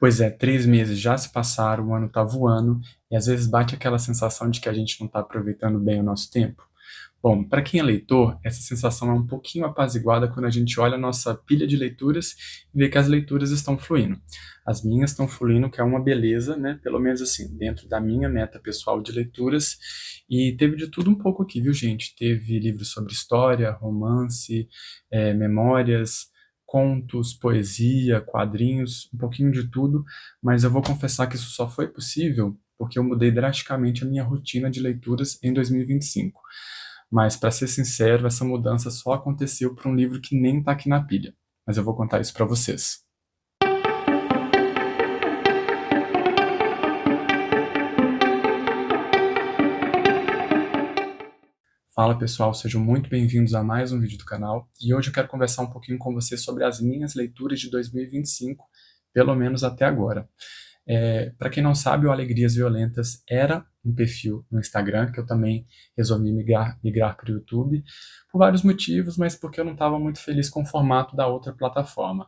Pois é, 3 meses já se passaram, o ano tá voando, e às vezes bate aquela sensação de que a gente não está aproveitando bem o nosso tempo. Bom, para quem é leitor, essa sensação é um pouquinho apaziguada quando a gente olha a nossa pilha de leituras e vê que as leituras estão fluindo. As minhas estão fluindo, que é uma beleza, né? Pelo menos assim, dentro da minha meta pessoal de leituras. E teve de tudo um pouco aqui, viu, gente? Teve livros sobre história, romance, memórias, contos, poesia, quadrinhos, um pouquinho de tudo, mas eu vou confessar que isso só foi possível porque eu mudei drasticamente a minha rotina de leituras em 2025. Mas, para ser sincero, essa mudança só aconteceu para um livro que nem está aqui na pilha. Mas eu vou contar isso para vocês. Fala pessoal, sejam muito bem-vindos a mais um vídeo do canal. E hoje eu quero conversar um pouquinho com vocês sobre as minhas leituras de 2025, pelo menos até agora. Para quem não sabe, o Alegrias Violentas era um perfil no Instagram, que eu também resolvi migrar para o YouTube, por vários motivos, mas porque eu não estava muito feliz com o formato da outra plataforma.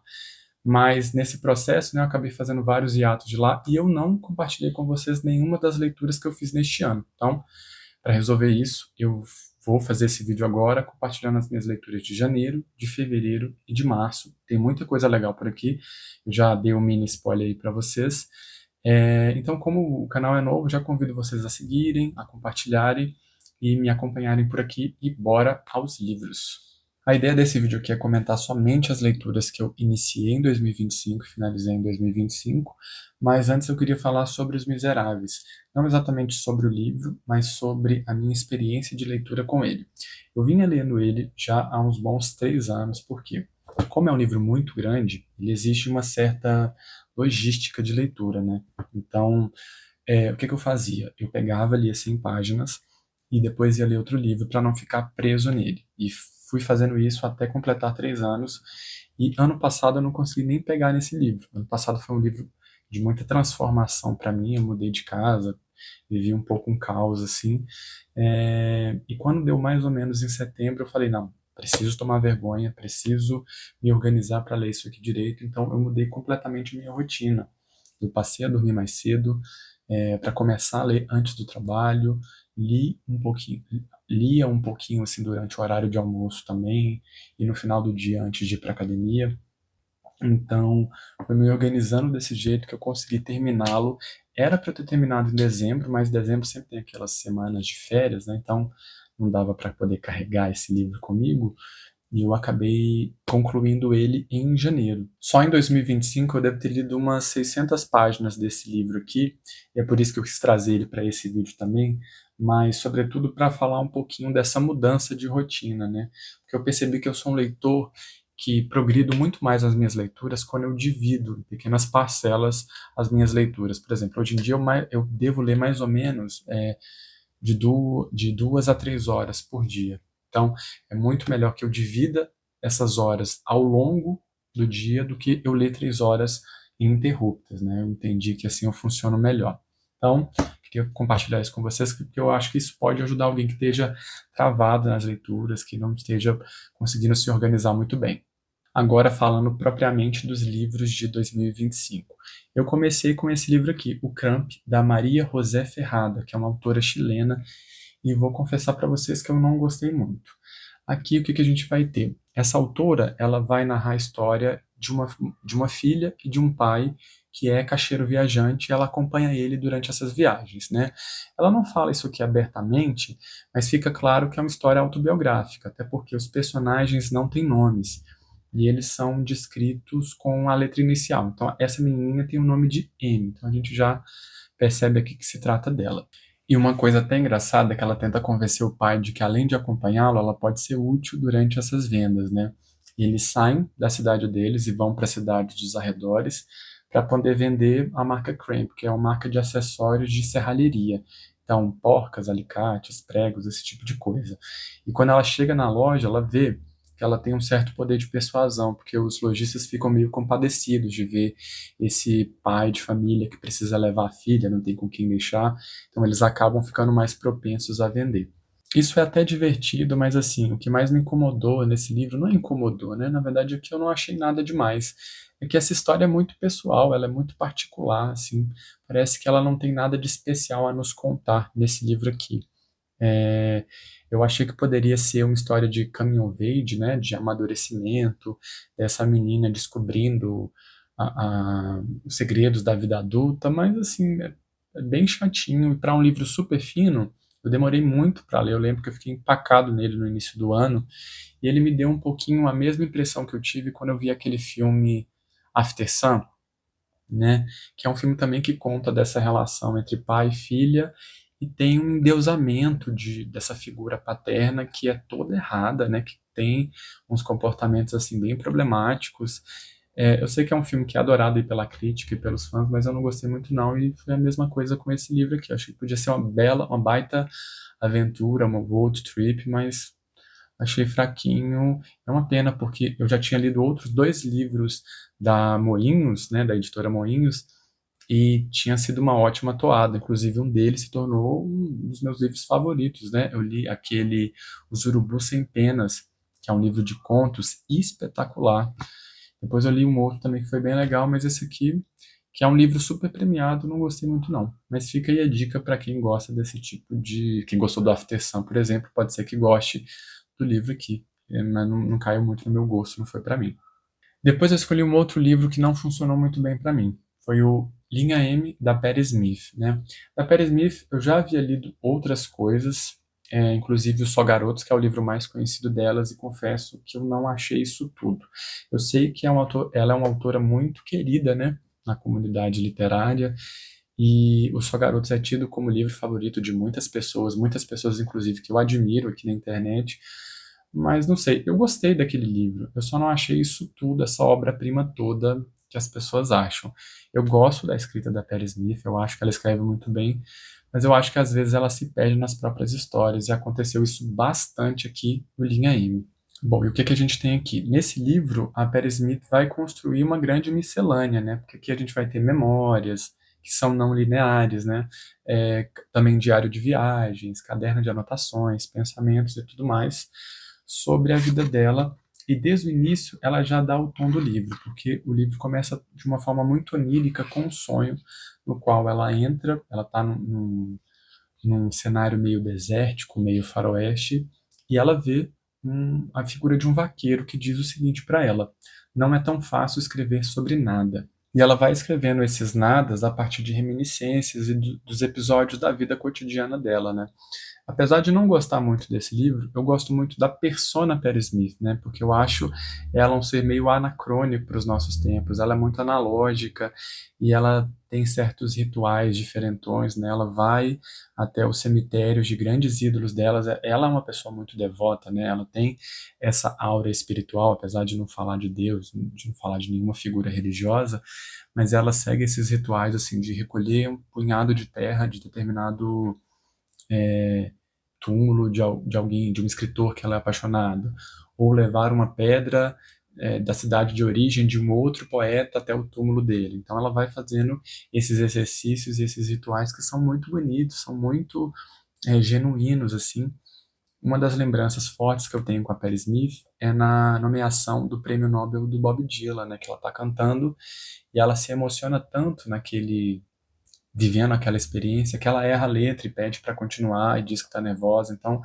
Mas nesse processo, né, eu acabei fazendo vários hiatos de lá e eu não compartilhei com vocês nenhuma das leituras que eu fiz neste ano. Então, para resolver isso, eu vou fazer esse vídeo agora, compartilhando as minhas leituras de janeiro, de fevereiro e de março. Tem muita coisa legal por aqui. Eu já dei um mini spoiler aí para vocês. Então, como o canal é novo, já convido vocês a seguirem, a compartilharem e me acompanharem por aqui. E bora aos livros. A ideia desse vídeo aqui é comentar somente as leituras que eu iniciei em 2025 e finalizei em 2025, mas antes eu queria falar sobre Os Miseráveis. Não exatamente sobre o livro, mas sobre a minha experiência de leitura com ele. Eu vinha lendo ele já há uns bons 3 anos, porque, como é um livro muito grande, ele existe uma certa logística de leitura, né? Então, o que eu fazia? Eu pegava, lia 100 páginas e depois ia ler outro livro para não ficar preso nele. E fui fazendo isso até completar 3 anos. E ano passado eu não consegui nem pegar nesse livro. Ano passado foi um livro de muita transformação para mim. Eu mudei de casa, vivi um pouco um caos assim. E quando deu mais ou menos em setembro, eu falei: não, preciso tomar vergonha, preciso me organizar para ler isso aqui direito. Então eu mudei completamente minha rotina. Eu passei a dormir mais cedo, para começar a ler antes do trabalho, lia um pouquinho assim durante o horário de almoço também, e no final do dia antes de ir para academia. Então, foi me organizando desse jeito que eu consegui terminá-lo. Era para eu ter terminado em dezembro, mas dezembro sempre tem aquelas semanas de férias, né? Então, não dava para poder carregar esse livro comigo. E eu acabei concluindo ele em janeiro. Só em 2025 eu devo ter lido umas 600 páginas desse livro aqui, e é por isso que eu quis trazer ele para esse vídeo também, mas sobretudo para falar um pouquinho dessa mudança de rotina, né? Porque eu percebi que eu sou um leitor que progrido muito mais nas minhas leituras quando eu divido em pequenas parcelas as minhas leituras. Por exemplo, hoje em dia eu devo ler mais ou menos de 2 a 3 horas por dia. Então, é muito melhor que eu divida essas horas ao longo do dia do que eu ler 3 horas ininterruptas, né? Eu entendi que assim eu funciono melhor. Então, queria compartilhar isso com vocês, porque eu acho que isso pode ajudar alguém que esteja travado nas leituras, que não esteja conseguindo se organizar muito bem. Agora, falando propriamente dos livros de 2025. Eu comecei com esse livro aqui, O Cramp, da Maria José Ferrada, que é uma autora chilena, e vou confessar para vocês que eu não gostei muito. Aqui, o que a gente vai ter? Essa autora, ela vai narrar a história de uma filha e de um pai que é caixeiro viajante, e ela acompanha ele durante essas viagens, né? Ela não fala isso aqui abertamente, mas fica claro que é uma história autobiográfica, até porque os personagens não têm nomes e eles são descritos com a letra inicial. Então, essa menininha tem o nome de M, então a gente já percebe aqui que se trata dela. E uma coisa até engraçada é que ela tenta convencer o pai de que, além de acompanhá-lo, ela pode ser útil durante essas vendas, né? E eles saem da cidade deles e vão para a cidade dos arredores para poder vender a marca Cramp, que é uma marca de acessórios de serralheria. Então, porcas, alicates, pregos, esse tipo de coisa. E quando ela chega na loja, ela vê que ela tem um certo poder de persuasão, porque os lojistas ficam meio compadecidos de ver esse pai de família que precisa levar a filha, não tem com quem deixar, então eles acabam ficando mais propensos a vender. Isso é até divertido, mas assim, o que mais me incomodou nesse livro, não incomodou, né? Na verdade, aqui eu não achei nada demais. é que essa história é muito pessoal, ela é muito particular, assim, parece que ela não tem nada de especial a nos contar nesse livro aqui. Eh, eu achei que poderia ser uma história de coming of age, né, de amadurecimento, dessa menina descobrindo os segredos da vida adulta, mas assim, é bem chatinho. E para um livro super fino, eu demorei muito para ler. Eu lembro que eu fiquei empacado nele no início do ano, e ele me deu um pouquinho a mesma impressão que eu tive quando eu vi aquele filme After Sun, né? Que é um filme também que conta dessa relação entre pai e filha e tem um endeusamento dessa figura paterna que é toda errada, né? Que tem uns comportamentos assim bem problemáticos. Eu sei que é um filme que é adorado aí pela crítica e pelos fãs, mas eu não gostei muito não, e foi a mesma coisa com esse livro aqui. Eu achei que podia ser uma baita aventura, uma road trip, mas achei fraquinho. É uma pena, porque eu já tinha lido outros dois livros da Moinhos, né, da editora Moinhos, e tinha sido uma ótima toada. Inclusive, um deles se tornou um dos meus livros favoritos, né? Eu li aquele Os Urubus Sem Penas, que é um livro de contos espetacular. Depois eu li um outro também que foi bem legal, mas esse aqui, que é um livro super premiado, não gostei muito não. Mas fica aí a dica para quem gosta desse tipo de... Quem gostou do After Sun, por exemplo, pode ser que goste do livro aqui. Mas não caiu muito no meu gosto, não foi para mim. Depois eu escolhi um outro livro que não funcionou muito bem para mim. Foi o Linha M, da Patti Smith, né? Da Patti Smith eu já havia lido outras coisas, inclusive o Só Garotos, que é o livro mais conhecido delas, e confesso que eu não achei isso tudo. Eu sei que ela é uma autora muito querida, né, na comunidade literária, e o Só Garotos é tido como livro favorito de muitas pessoas inclusive que eu admiro aqui na internet, mas não sei, eu gostei daquele livro, eu só não achei isso tudo, essa obra-prima toda que as pessoas acham. Eu gosto da escrita da Patti Smith, eu acho que ela escreve muito bem, mas eu acho que às vezes ela se perde nas próprias histórias, e aconteceu isso bastante aqui no Linha M. Bom, e o que que a gente tem aqui? Nesse livro, a Patti Smith vai construir uma grande miscelânea, né? Porque aqui a gente vai ter memórias, que são não lineares, né? Também diário de viagens, caderno de anotações, pensamentos e tudo mais sobre a vida dela. E desde o início ela já dá o tom do livro, porque o livro começa de uma forma muito onírica com um sonho no qual ela entra, ela está num cenário meio desértico, meio faroeste, e ela vê a figura de um vaqueiro que diz o seguinte para ela: não é tão fácil escrever sobre nada. E ela vai escrevendo esses nadas a partir de reminiscências e dos episódios da vida cotidiana dela, né? Apesar de não gostar muito desse livro, eu gosto muito da persona Patti Smith, né? Porque eu acho ela um ser meio anacrônico para os nossos tempos. Ela é muito analógica e ela tem certos rituais diferentões, né? Ela vai até os cemitérios de grandes ídolos delas. Ela é uma pessoa muito devota, né? Ela tem essa aura espiritual, apesar de não falar de Deus, de não falar de nenhuma figura religiosa, mas ela segue esses rituais assim de recolher um punhado de terra de determinado túmulo de alguém, de um escritor que ela é apaixonada, ou levar uma pedra da cidade de origem de um outro poeta até o túmulo dele. Então ela vai fazendo esses exercícios e esses rituais que são muito bonitos, são muito genuínos, assim. Uma das lembranças fortes que eu tenho com a Patti Smith é na nomeação do Prêmio Nobel do Bob Dylan, né, que ela está cantando, e ela se emociona tanto vivendo aquela experiência, que ela erra a letra e pede para continuar e diz que está nervosa. Então,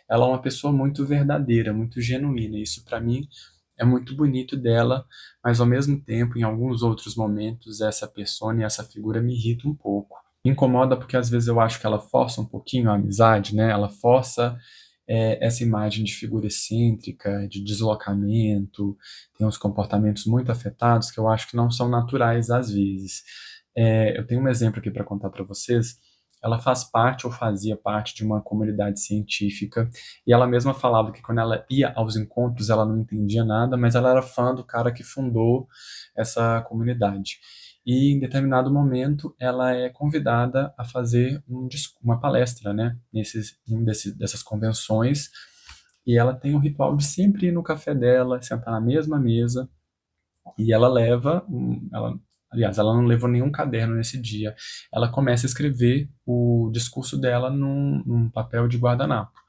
ela é uma pessoa muito verdadeira, muito genuína. Isso para mim é muito bonito dela, mas ao mesmo tempo, em alguns outros momentos, essa persona e essa figura me irrita um pouco. Me incomoda porque às vezes eu acho que ela força um pouquinho a amizade, né? Ela força essa imagem de figura excêntrica, de deslocamento, tem uns comportamentos muito afetados que eu acho que não são naturais às vezes. Eu tenho um exemplo aqui para contar para vocês. Ela faz parte ou fazia parte de uma comunidade científica, e ela mesma falava que quando ela ia aos encontros ela não entendia nada, mas ela era fã do cara que fundou essa comunidade. E em determinado momento ela é convidada a fazer uma palestra, né, dessas convenções, e ela tem o ritual de sempre ir no café dela, sentar na mesma mesa, e ela aliás, ela não levou nenhum caderno nesse dia. Ela começa a escrever o discurso dela num papel de guardanapo.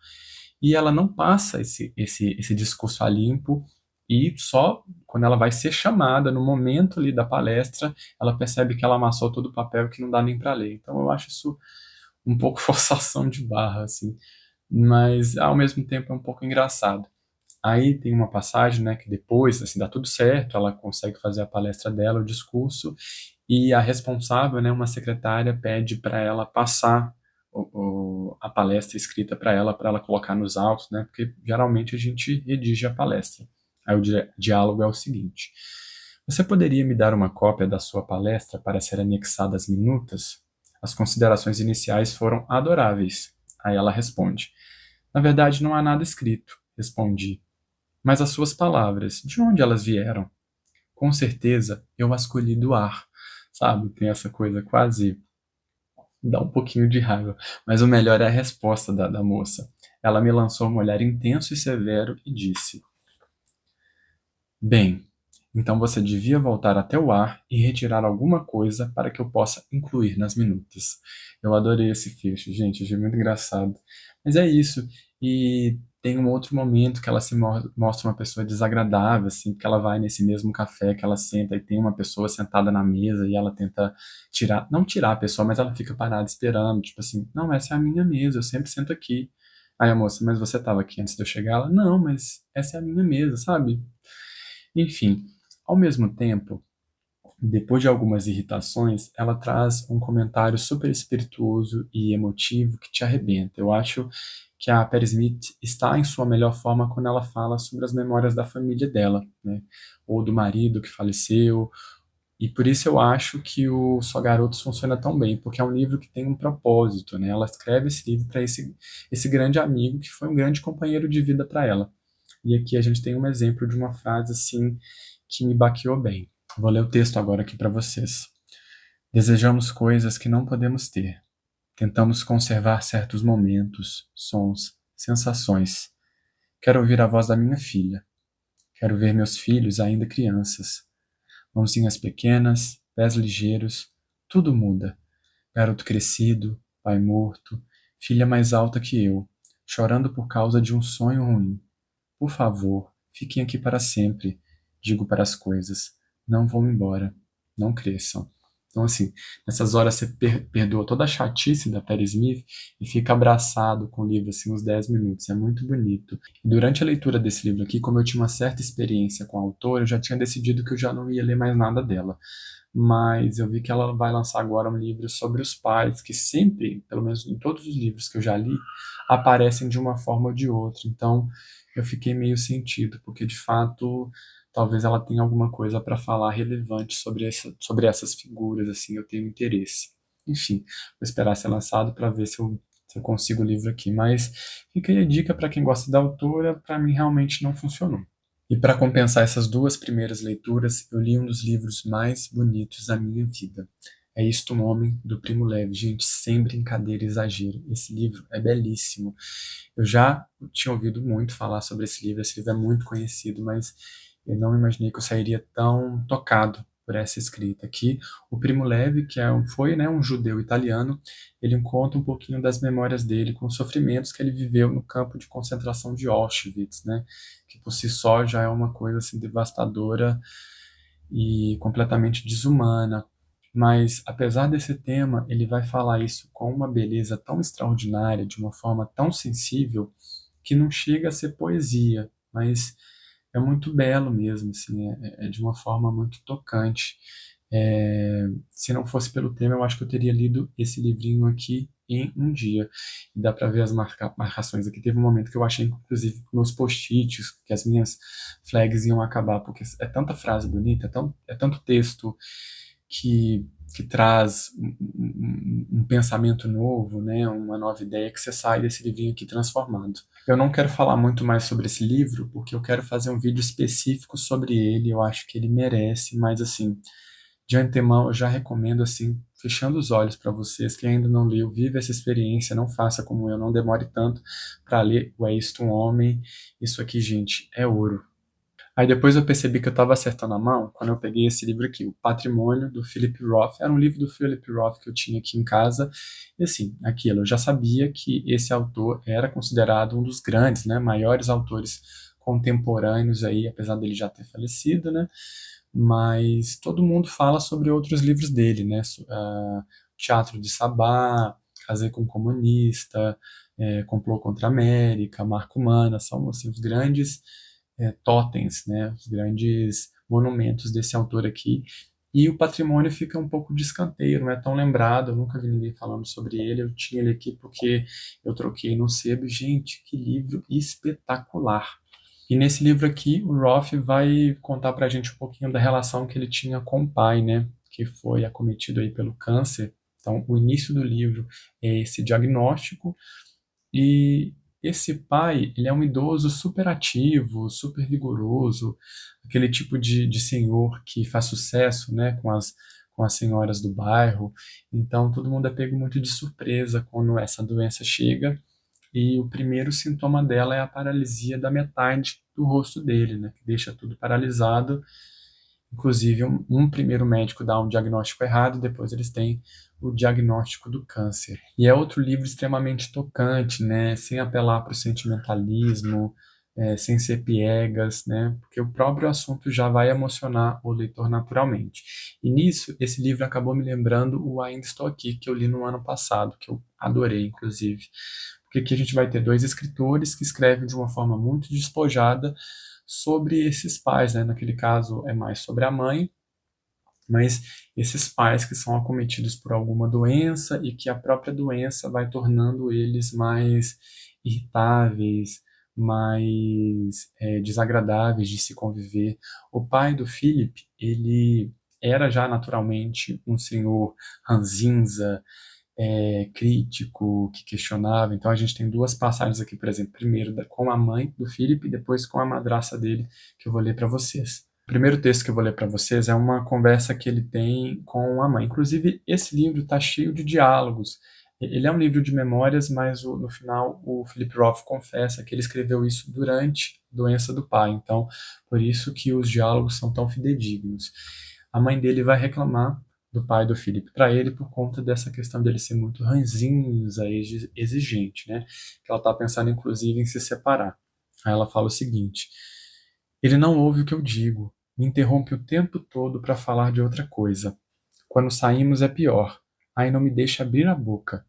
E ela não passa esse discurso a limpo e só quando ela vai ser chamada, no momento ali da palestra, ela percebe que ela amassou todo o papel e que não dá nem para ler. Então eu acho isso um pouco forçação de barra, assim, mas ao mesmo tempo é um pouco engraçado. Aí tem uma passagem, né, que depois, assim, dá tudo certo, ela consegue fazer a palestra dela, o discurso, e a responsável, né, uma secretária, pede para ela passar a palestra escrita para ela colocar nos autos, né, porque geralmente a gente redige a palestra. Aí o diálogo é o seguinte: você poderia me dar uma cópia da sua palestra para ser anexada às minutas? As considerações iniciais foram adoráveis. Aí ela responde: na verdade, não há nada escrito, respondi. Mas as suas palavras, de onde elas vieram? Com certeza eu as colhi do ar. Sabe? Tem essa coisa quase. Dá um pouquinho de raiva. Mas o melhor é a resposta da moça. Ela me lançou um olhar intenso e severo e disse: bem, então você devia voltar até o ar e retirar alguma coisa para que eu possa incluir nas minutas. Eu adorei esse fecho, gente, achei muito engraçado. Mas é isso. E tem um outro momento que ela se mostra uma pessoa desagradável, assim, porque ela vai nesse mesmo café que ela senta e tem uma pessoa sentada na mesa e ela tenta tirar, não tirar a pessoa, mas ela fica parada esperando, tipo assim, não, essa é a minha mesa, eu sempre sento aqui. Aí a moça, mas você estava aqui antes de eu chegar? Ela, não, mas essa é a minha mesa, sabe? Enfim, ao mesmo tempo, depois de algumas irritações, ela traz um comentário super espirituoso e emotivo que te arrebenta. Eu acho que a Perry Smith está em sua melhor forma quando ela fala sobre as memórias da família dela, né? Ou do marido que faleceu. E por isso eu acho que o Só Garotos funciona tão bem, porque é um livro que tem um propósito, né? Ela escreve esse livro para esse grande amigo que foi um grande companheiro de vida para ela. E aqui a gente tem um exemplo de uma frase assim que me baqueou bem. Vou ler o texto agora aqui para vocês. Desejamos coisas que não podemos ter. Tentamos conservar certos momentos, sons, sensações. Quero ouvir a voz da minha filha. Quero ver meus filhos ainda crianças. Mãozinhas pequenas, pés ligeiros, tudo muda. Garoto crescido, pai morto, filha mais alta que eu, chorando por causa de um sonho ruim. Por favor, fiquem aqui para sempre, digo para as coisas. Não vão embora, não cresçam. Então, assim, nessas horas você perdoa toda a chatice da Perry Smith e fica abraçado com o livro, assim, uns 10 minutos. É muito bonito. E durante a leitura desse livro aqui, como eu tinha uma certa experiência com a autora, eu já tinha decidido que eu já não ia ler mais nada dela. Mas eu vi que ela vai lançar agora um livro sobre os pais, que sempre, pelo menos em todos os livros que eu já li, aparecem de uma forma ou de outra. Então, eu fiquei meio sentido, porque de fato talvez ela tenha alguma coisa para falar relevante sobre essas figuras, assim, eu tenho interesse. Enfim, vou esperar ser lançado para ver se eu consigo o livro aqui. Mas fica aí a dica para quem gosta da autora, para mim realmente não funcionou. E para compensar essas duas primeiras leituras, eu li um dos livros mais bonitos da minha vida. É Isto um Homem, do Primo Levi. Gente, sem brincadeira e exagero. Esse livro é belíssimo. Eu já tinha ouvido muito falar sobre esse livro é muito conhecido, mas eu não imaginei que eu sairia tão tocado por essa escrita. Aqui, o Primo Levi, que foi, né, um judeu italiano, ele conta um pouquinho das memórias dele com os sofrimentos que ele viveu no campo de concentração de Auschwitz, né, que por si só já é uma coisa assim devastadora e completamente desumana. Mas, apesar desse tema, ele vai falar isso com uma beleza tão extraordinária, de uma forma tão sensível, que não chega a ser poesia, mas é muito belo mesmo, assim, é de uma forma muito tocante. Se não fosse pelo tema, eu acho que eu teria lido esse livrinho aqui em um dia. E dá para ver as marcações aqui. Teve um momento que eu achei, inclusive, que meus post-its, que as minhas flags iam acabar, porque é tanta frase bonita, é tanto texto que traz um pensamento novo, né, uma nova ideia, que você sai desse livrinho aqui transformado. Eu não quero falar muito mais sobre esse livro, porque eu quero fazer um vídeo específico sobre ele, eu acho que ele merece, mas assim, de antemão eu já recomendo assim, fechando os olhos para vocês que ainda não leu, vive essa experiência, não faça como eu, não demore tanto para ler o É Isto um Homem. Isso aqui, gente, é ouro. Aí depois eu percebi que eu estava acertando a mão quando eu peguei esse livro aqui, O Patrimônio, do Philip Roth. Era um livro do Philip Roth que eu tinha aqui em casa. E assim, aquilo, eu já sabia que esse autor era considerado um dos grandes, né, maiores autores contemporâneos aí, apesar dele já ter falecido, né? Mas todo mundo fala sobre outros livros dele, né? Teatro de Sabá, Casei com um Comunista, Complô contra a América, Marca Humana, são assim, os grandes totens, né? Os grandes monumentos desse autor aqui. E o patrimônio fica um pouco de escanteio, não é tão lembrado, eu nunca vi ninguém falando sobre ele, eu tinha ele aqui porque eu troquei no sebo. Gente, que livro espetacular! E nesse livro aqui, o Roth vai contar pra gente um pouquinho da relação que ele tinha com o pai, né, que foi acometido aí pelo câncer. Então, o início do livro é esse diagnóstico, e esse pai, ele é um idoso super ativo, super vigoroso, aquele tipo de senhor que faz sucesso, né, com as senhoras do bairro. Então, todo mundo é pego muito de surpresa quando essa doença chega. E o primeiro sintoma dela é a paralisia da metade do rosto dele, né, que deixa tudo paralisado. Inclusive, um primeiro médico dá um diagnóstico errado, depois eles têm o diagnóstico do câncer. E é outro livro extremamente tocante, né? Sem apelar para o sentimentalismo, sem ser piegas, né? Porque o próprio assunto já vai emocionar o leitor naturalmente. E nisso, esse livro acabou me lembrando o Ainda Estou Aqui, que eu li no ano passado, que eu adorei, inclusive. Porque aqui a gente vai ter dois escritores que escrevem de uma forma muito despojada sobre esses pais, né? Naquele caso é mais sobre a mãe, mas esses pais que são acometidos por alguma doença e que a própria doença vai tornando eles mais irritáveis, mais desagradáveis de se conviver. O pai do Philip, ele era já naturalmente um senhor ranzinza, crítico, que questionava. Então a gente tem duas passagens aqui, por exemplo, primeiro com a mãe do Philip e depois com a madraça dele, que eu vou ler para vocês. O primeiro texto que eu vou ler para vocês é uma conversa que ele tem com a mãe. Inclusive, esse livro está cheio de diálogos. Ele é um livro de memórias, mas no final o Philip Roth confessa que ele escreveu isso durante a doença do pai. Então, por isso que os diálogos são tão fidedignos. A mãe dele vai reclamar do pai do Philip para ele por conta dessa questão dele ser muito ranzinza, exigente, né? Que ela está pensando inclusive em se separar. Aí ela fala o seguinte: ele não ouve o que eu digo, me interrompe o tempo todo para falar de outra coisa. Quando saímos é pior, aí não me deixa abrir a boca.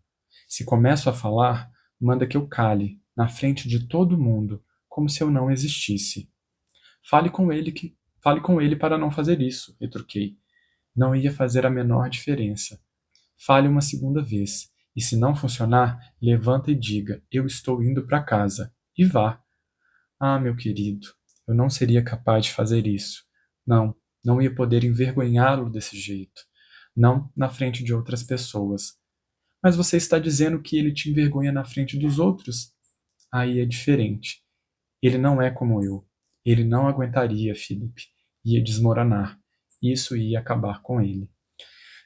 Se começo a falar, manda que eu cale, na frente de todo mundo, como se eu não existisse. Fale com ele para não fazer isso, retruquei. Não ia fazer a menor diferença. Fale uma segunda vez, e se não funcionar, levanta e diga: eu estou indo para casa. E vá. Ah, meu querido, eu não seria capaz de fazer isso. Não, não ia poder envergonhá-lo desse jeito. Não na frente de outras pessoas. Mas você está dizendo que ele te envergonha na frente dos outros? Aí é diferente. Ele não é como eu. Ele não aguentaria, Felipe. Ia desmoronar. Isso ia acabar com ele.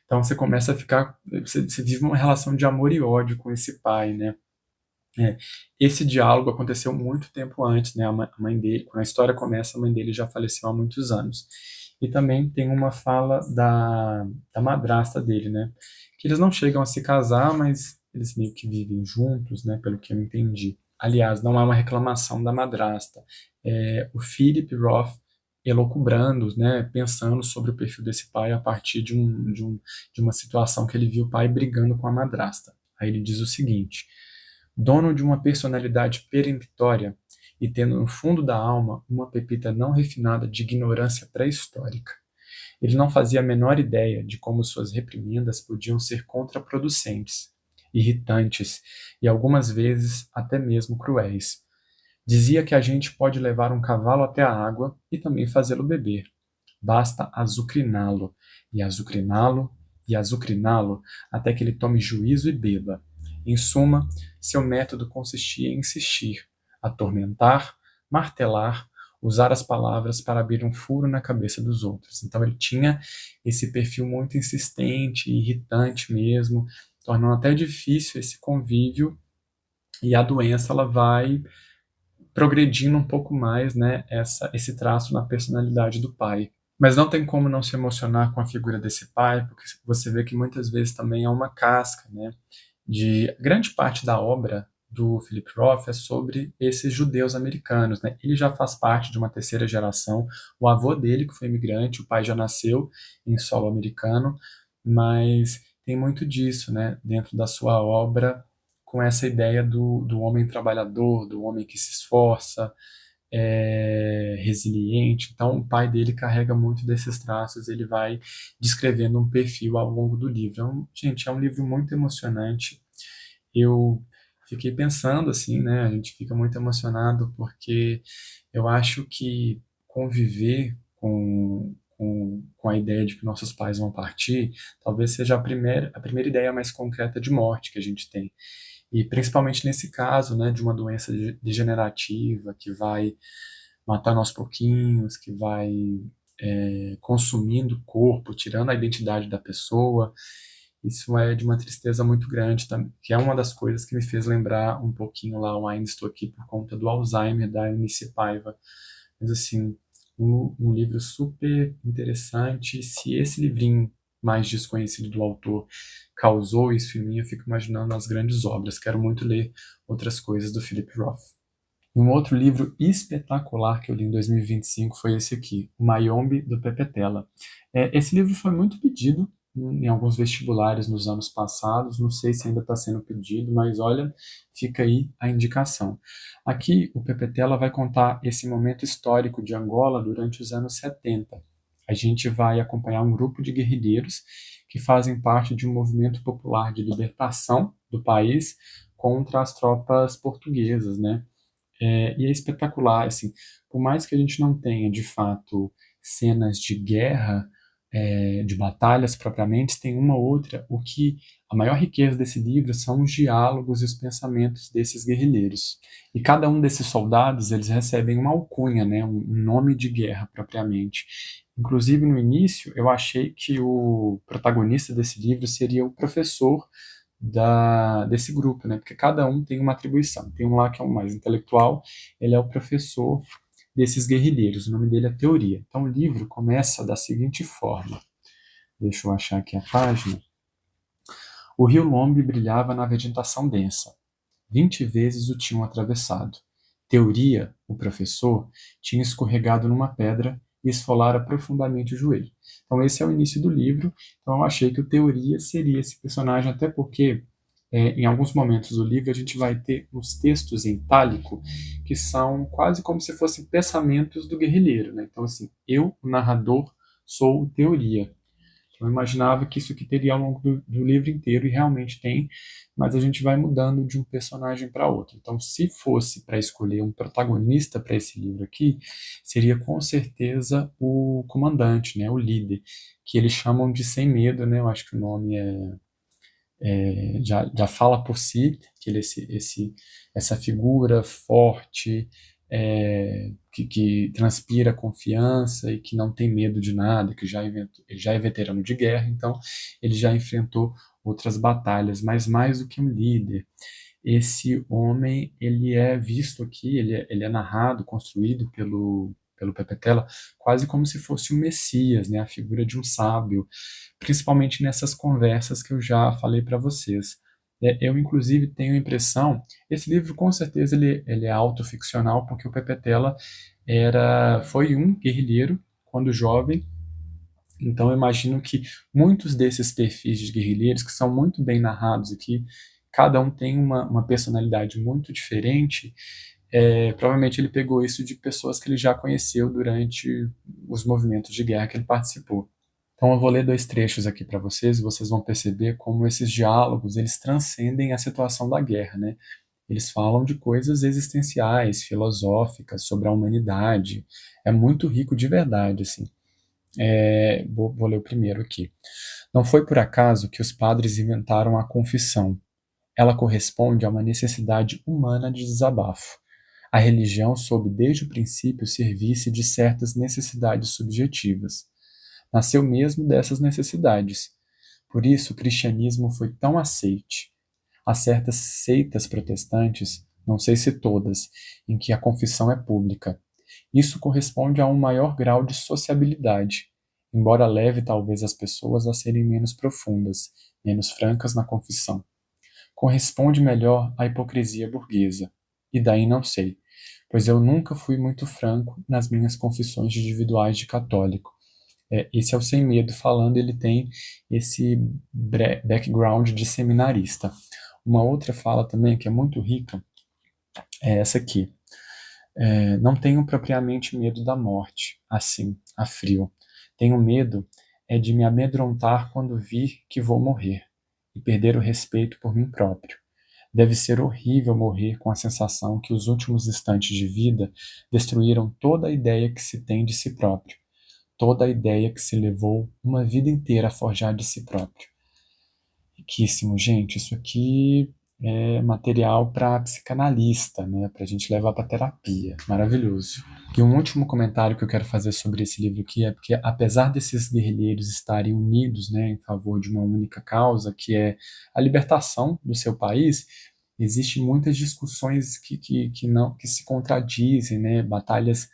Então você começa a ficar. Você vive uma relação de amor e ódio com esse pai, né? É, esse diálogo aconteceu muito tempo antes, né? A mãe dele, quando a história começa, a mãe dele já faleceu há muitos anos. E também tem uma fala da madrasta dele, né? Que eles não chegam a se casar, mas eles meio que vivem juntos, né? Pelo que eu entendi. Aliás, não é uma reclamação da madrasta. É o Philip Roth elocubrando, né? Pensando sobre o perfil desse pai a partir de uma situação que ele viu o pai brigando com a madrasta. Aí ele diz o seguinte: dono de uma personalidade peremptória e tendo no fundo da alma uma pepita não refinada de ignorância pré-histórica. Ele não fazia a menor ideia de como suas reprimendas podiam ser contraproducentes, irritantes e algumas vezes até mesmo cruéis. Dizia que a gente pode levar um cavalo até a água e também fazê-lo beber. Basta azucriná-lo, e azucriná-lo, e azucriná-lo, até que ele tome juízo e beba. Em suma, seu método consistia em insistir, atormentar, martelar, usar as palavras para abrir um furo na cabeça dos outros. Então ele tinha esse perfil muito insistente e irritante mesmo, tornando até difícil esse convívio, e a doença ela vai progredindo um pouco mais, né, esse traço na personalidade do pai. Mas não tem como não se emocionar com a figura desse pai, porque você vê que muitas vezes também é uma casca, né, de grande parte da obra do Philip Roth é sobre esses judeus americanos, né? Ele já faz parte de uma terceira geração. O avô dele, que foi imigrante, o pai já nasceu em solo americano, mas tem muito disso, né, dentro da sua obra, com essa ideia do homem trabalhador, do homem que se esforça, resiliente. Então, o pai dele carrega muito desses traços, ele vai descrevendo um perfil ao longo do livro. Gente, é um livro muito emocionante. Eu fiquei pensando assim, né? A gente fica muito emocionado porque eu acho que conviver com a ideia de que nossos pais vão partir, talvez seja a primeira ideia mais concreta de morte que a gente tem. E principalmente nesse caso, né, de uma doença degenerativa que vai matando aos pouquinhos, que vai consumindo o corpo, tirando a identidade da pessoa. Isso é de uma tristeza muito grande, que é uma das coisas que me fez lembrar um pouquinho lá, eu ainda estou aqui por conta do Alzheimer, da Eunice Paiva. Mas assim, um livro super interessante. Se esse livrinho mais desconhecido do autor causou isso em mim, eu fico imaginando as grandes obras. Quero muito ler outras coisas do Philip Roth. Um outro livro espetacular que eu li em 2025 foi esse aqui, O Mayombe, do Pepetela. Esse livro foi muito pedido em alguns vestibulares nos anos passados, não sei se ainda está sendo pedido, mas olha, fica aí a indicação. Aqui, o Pepetela vai contar esse momento histórico de Angola durante os anos 70. A gente vai acompanhar um grupo de guerrilheiros que fazem parte de um movimento popular de libertação do país contra as tropas portuguesas, né? E é espetacular, assim, por mais que a gente não tenha, de fato, cenas de guerra, de batalhas propriamente, tem uma outra. A maior riqueza desse livro são os diálogos e os pensamentos desses guerrilheiros. E cada um desses soldados, eles recebem uma alcunha, né, um nome de guerra propriamente. Inclusive, no início, eu achei que o protagonista desse livro seria o professor desse grupo, né? Porque cada um tem uma atribuição. Tem um lá que é o mais intelectual, ele é o professor desses guerrilheiros. O nome dele é Teoria. Então o livro começa da seguinte forma. Deixa eu achar aqui a página. O rio Lombe brilhava na vegetação densa. 20 vezes o tinham atravessado. Teoria, o professor, tinha escorregado numa pedra e esfolara profundamente o joelho. Então esse é o início do livro. Então eu achei que o Teoria seria esse personagem, até porque em alguns momentos do livro a gente vai ter uns textos em itálico que são quase como se fossem pensamentos do guerrilheiro, né? Então assim, eu, o narrador, sou o Teoria. Eu imaginava que isso aqui teria ao longo do livro inteiro, e realmente tem, mas a gente vai mudando de um personagem para outro. Então, se fosse para escolher um protagonista para esse livro aqui, seria com certeza o comandante, né, o líder, que eles chamam de Sem Medo, né? Eu acho que o nome já fala por si, que ele é essa figura forte, que transpira confiança e que não tem medo de nada, que ele já é veterano de guerra, então ele já enfrentou outras batalhas, mas mais do que um líder. Esse homem, ele é visto aqui, ele é narrado, construído pelo Pepetela, quase como se fosse um Messias, né? A figura de um sábio, principalmente nessas conversas que eu já falei para vocês. Eu, inclusive, tenho a impressão, esse livro, com certeza, ele é autoficcional, porque o Pepetela foi um guerrilheiro quando jovem, então eu imagino que muitos desses perfis de guerrilheiros, que são muito bem narrados aqui, cada um tem uma personalidade muito diferente. Provavelmente ele pegou isso de pessoas que ele já conheceu durante os movimentos de guerra que ele participou. Então eu vou ler dois trechos aqui para vocês, e vocês vão perceber como esses diálogos eles transcendem a situação da guerra, né? Eles falam de coisas existenciais, filosóficas, sobre a humanidade. É muito rico de verdade, assim. Vou ler o primeiro aqui. Não foi por acaso que os padres inventaram a confissão. Ela corresponde a uma necessidade humana de desabafo. A religião soube desde o princípio servir-se de certas necessidades subjetivas. Nasceu mesmo dessas necessidades. Por isso o cristianismo foi tão aceite. Há certas seitas protestantes, não sei se todas, em que a confissão é pública. Isso corresponde a um maior grau de sociabilidade, embora leve talvez as pessoas a serem menos profundas, menos francas na confissão. corresponde melhor à hipocrisia burguesa. E daí não sei, pois eu nunca fui muito franco nas minhas confissões individuais de católico. Esse é o Sem Medo falando, ele tem esse background de seminarista. Uma outra fala também que é muito rica é essa aqui. Não tenho propriamente medo da morte, assim, a frio. Tenho medo de me amedrontar quando vir que vou morrer e perder o respeito por mim próprio. Deve ser horrível morrer com a sensação que os últimos instantes de vida destruíram toda a ideia que se tem de si próprio, toda a ideia que se levou uma vida inteira a forjar de si próprio. Riquíssimo, gente. Isso aqui é material para psicanalista, né? Para a gente levar para terapia. Maravilhoso. E um último comentário que eu quero fazer sobre esse livro aqui é porque, apesar desses guerrilheiros estarem unidos, né, em favor de uma única causa, que é a libertação do seu país, existem muitas discussões que se contradizem, né? Batalhas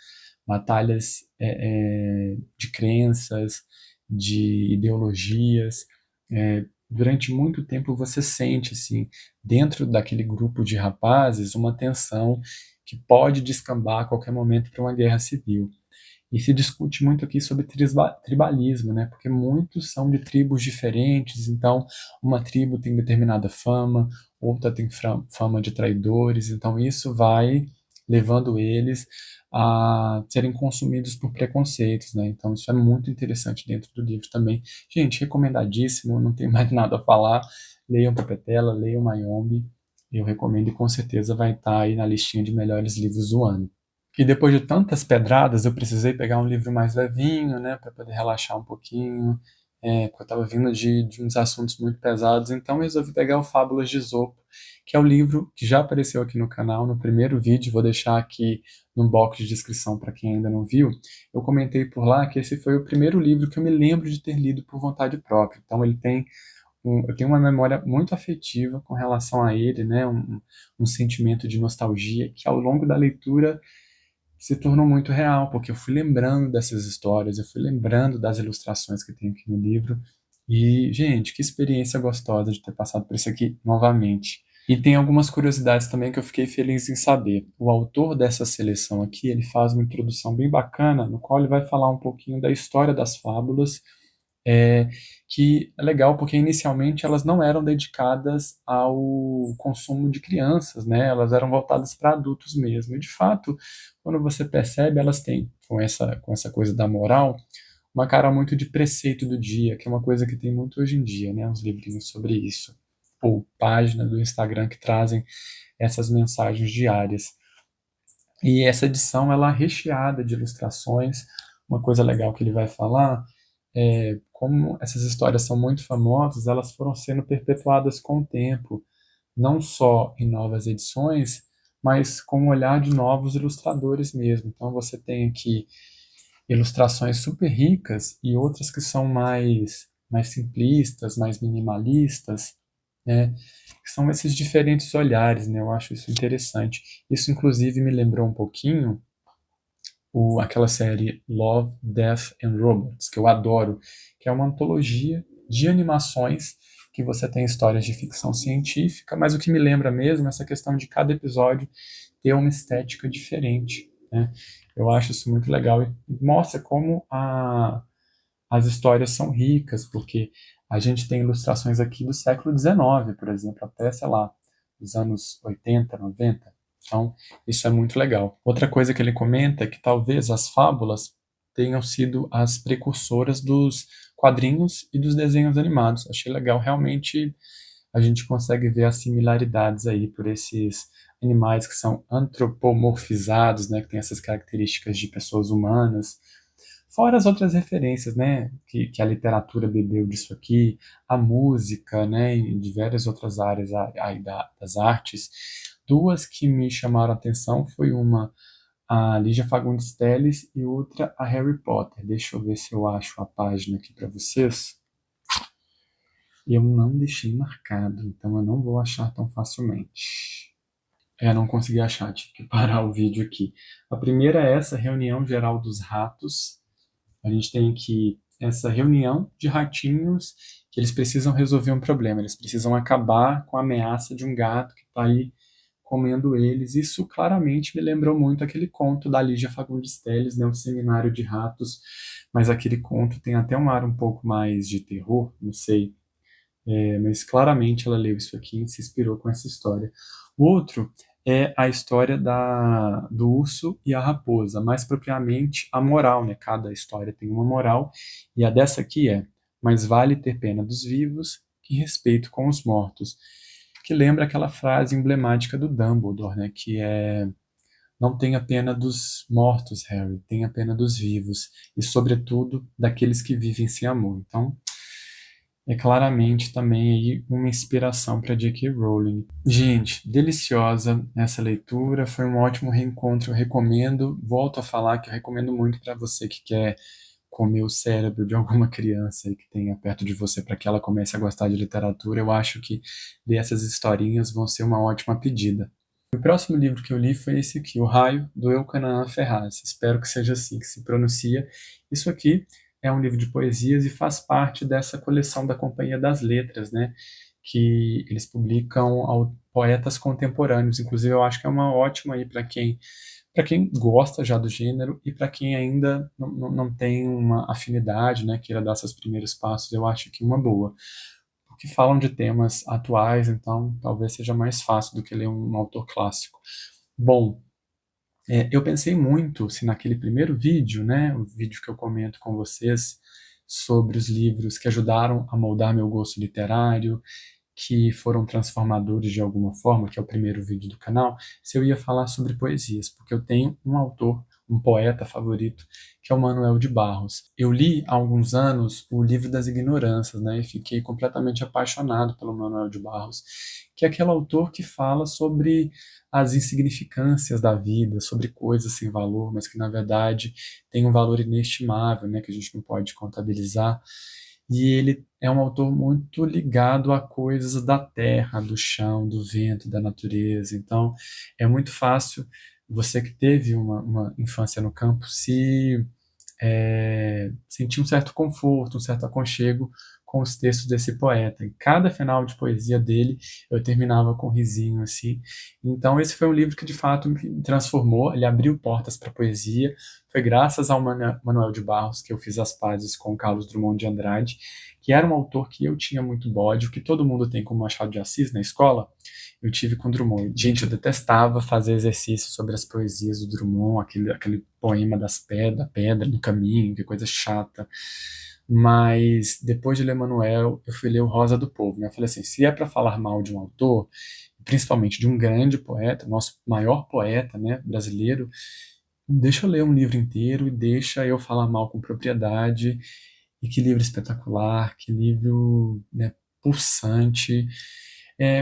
de crenças, de ideologias. Durante muito tempo você sente, assim, dentro daquele grupo de rapazes, uma tensão que pode descambar a qualquer momento para uma guerra civil. E se discute muito aqui sobre tribalismo, né? Porque muitos são de tribos diferentes, então uma tribo tem determinada fama, outra tem fama de traidores, então isso vai levando eles a serem consumidos por preconceitos, né? Então isso é muito interessante dentro do livro também. Gente, recomendadíssimo, não tenho mais nada a falar. Leiam Pepetela, leiam Mayombe, eu recomendo e com certeza vai estar aí na listinha de melhores livros do ano. E depois de tantas pedradas, eu precisei pegar um livro mais levinho, né, para poder relaxar um pouquinho, porque eu estava vindo de uns assuntos muito pesados, então eu resolvi pegar o Fábulas de Esopo, que é o livro que já apareceu aqui no canal no primeiro vídeo, vou deixar aqui no box de descrição para quem ainda não viu. Eu comentei por lá que esse foi o primeiro livro que eu me lembro de ter lido por vontade própria, então ele tem eu tenho uma memória muito afetiva com relação a ele, né, um sentimento de nostalgia que ao longo da leitura se tornou muito real, porque eu fui lembrando dessas histórias, eu fui lembrando das ilustrações que tem aqui no livro. E, gente, que experiência gostosa de ter passado por isso aqui novamente. E tem algumas curiosidades também que eu fiquei feliz em saber. O autor dessa seleção aqui, ele faz uma introdução bem bacana, no qual ele vai falar um pouquinho da história das fábulas, é, que é legal porque inicialmente elas não eram dedicadas ao consumo de crianças, né? Elas eram voltadas para adultos mesmo. E de fato, quando você percebe, elas têm, com essa coisa da moral, uma cara muito de preceito do dia, que é uma coisa que tem muito hoje em dia, né? Uns livrinhos sobre isso. Ou páginas do Instagram que trazem essas mensagens diárias. E essa edição, ela é recheada de ilustrações. Uma coisa legal que ele vai falar como essas histórias são muito famosas, elas foram sendo perpetuadas com o tempo, não só em novas edições, mas com o olhar de novos ilustradores mesmo. Então você tem aqui ilustrações super ricas e outras que são mais simplistas, mais minimalistas, né? São esses diferentes olhares, né? Eu acho isso interessante. Isso, inclusive, me lembrou um pouquinho aquela série Love, Death and Robots, que eu adoro, que é uma antologia de animações que você tem histórias de ficção científica, mas o que me lembra mesmo é essa questão de cada episódio ter uma estética diferente, né? Eu acho isso muito legal e mostra como as histórias são ricas, porque a gente tem ilustrações aqui do século XIX, por exemplo, até, sei lá, dos anos 80, 90. Então, isso é muito legal. Outra coisa que ele comenta é que talvez as fábulas tenham sido as precursoras dos quadrinhos e dos desenhos animados. Achei legal, realmente a gente consegue ver as similaridades aí por esses animais que são antropomorfizados, né, que têm essas características de pessoas humanas. Fora as outras referências, né, que a literatura bebeu disso aqui, a música, né, e diversas outras áreas aí das artes. Duas que me chamaram a atenção foi uma a Lígia Fagundes Telles e outra a Harry Potter. Deixa eu ver se eu acho a página aqui para vocês. Eu não deixei marcado, então eu não vou achar tão facilmente. Não consegui achar, tive que parar o vídeo aqui. A primeira é essa reunião geral dos ratos. A gente tem aqui essa reunião de ratinhos que eles precisam resolver um problema, eles precisam acabar com a ameaça de um gato que está aí comendo eles. Isso claramente me lembrou muito aquele conto da Lígia Fagundes Telles, né, O Seminário de Ratos, mas aquele conto tem até um ar um pouco mais de terror, não sei, mas claramente ela leu isso aqui e se inspirou com essa história. O outro é a história do urso e a raposa, mais propriamente a moral, né? Cada história tem uma moral, e a dessa aqui é: mais vale ter pena dos vivos que respeito com os mortos, que lembra aquela frase emblemática do Dumbledore, né? Que é: não tenha pena dos mortos, Harry, tenha pena dos vivos, e sobretudo daqueles que vivem sem amor. Então, é claramente também aí uma inspiração para J.K. Rowling. Gente, deliciosa essa leitura, foi um ótimo reencontro, eu recomendo, volto a falar que eu recomendo muito para você que quer comer o cérebro de alguma criança aí que tenha perto de você para que ela comece a gostar de literatura. Eu acho que ler essas historinhas vão ser uma ótima pedida. O próximo livro que eu li foi esse aqui, O Raio, do Elkanaã Ferraz. Espero que seja assim que se pronuncia. Isso aqui é um livro de poesias e faz parte dessa coleção da Companhia das Letras, né? Que eles publicam poetas contemporâneos. Inclusive, eu acho que é uma ótima aí para quem gosta já do gênero e para quem ainda não tem uma afinidade, né? Queira dar seus primeiros passos, eu acho que uma boa. Porque falam de temas atuais, então talvez seja mais fácil do que ler um autor clássico. Bom, eu pensei muito se naquele primeiro vídeo, né, o vídeo que eu comento com vocês sobre os livros que ajudaram a moldar meu gosto literário, que foram transformadores de alguma forma, que é o primeiro vídeo do canal, se eu ia falar sobre poesias, porque eu tenho um autor, um poeta favorito, que é o Manuel de Barros. Eu li há alguns anos o Livro das Ignorâncias, né, e fiquei completamente apaixonado pelo Manuel de Barros, que é aquele autor que fala sobre as insignificâncias da vida, sobre coisas sem valor, mas que na verdade têm um valor inestimável, né, que a gente não pode contabilizar. E ele é um autor muito ligado a coisas da terra, do chão, do vento, da natureza. Então, é muito fácil você que teve uma infância no campo sentir um certo conforto, um certo aconchego com os textos desse poeta. Em cada final de poesia dele, eu terminava com um risinho assim. Então, esse foi um livro que de fato me transformou, ele abriu portas para a poesia. Foi graças ao Manuel de Barros que eu fiz as pazes com Carlos Drummond de Andrade, que era um autor que eu tinha muito bode, o que todo mundo tem com Machado de Assis na escola. Eu tive com Drummond. Gente, eu detestava fazer exercício sobre as poesias do Drummond, aquele poema da pedra no caminho, que coisa chata. Mas depois de ler Manuel, eu fui ler o Rosa do Povo, né? Eu falei assim, se é para falar mal de um autor, principalmente de um grande poeta, nosso maior poeta, né, brasileiro, deixa eu ler um livro inteiro e deixa eu falar mal com propriedade. E que livro espetacular, que livro, né, pulsante.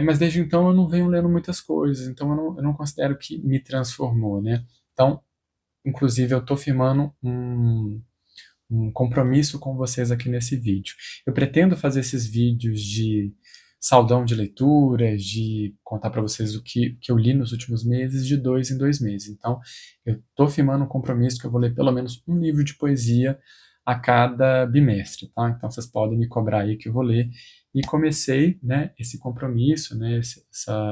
Mas desde então eu não venho lendo muitas coisas, então eu não considero que me transformou, né? Então, inclusive, eu estou firmando um compromisso com vocês aqui nesse vídeo. Eu pretendo fazer esses vídeos de saudão de leituras, de contar para vocês o que eu li nos últimos meses, de 2 em 2 meses. Então, eu estou firmando um compromisso que eu vou ler pelo menos um livro de poesia a cada bimestre, tá? Então, vocês podem me cobrar aí que eu vou ler. E comecei, né, esse compromisso, né,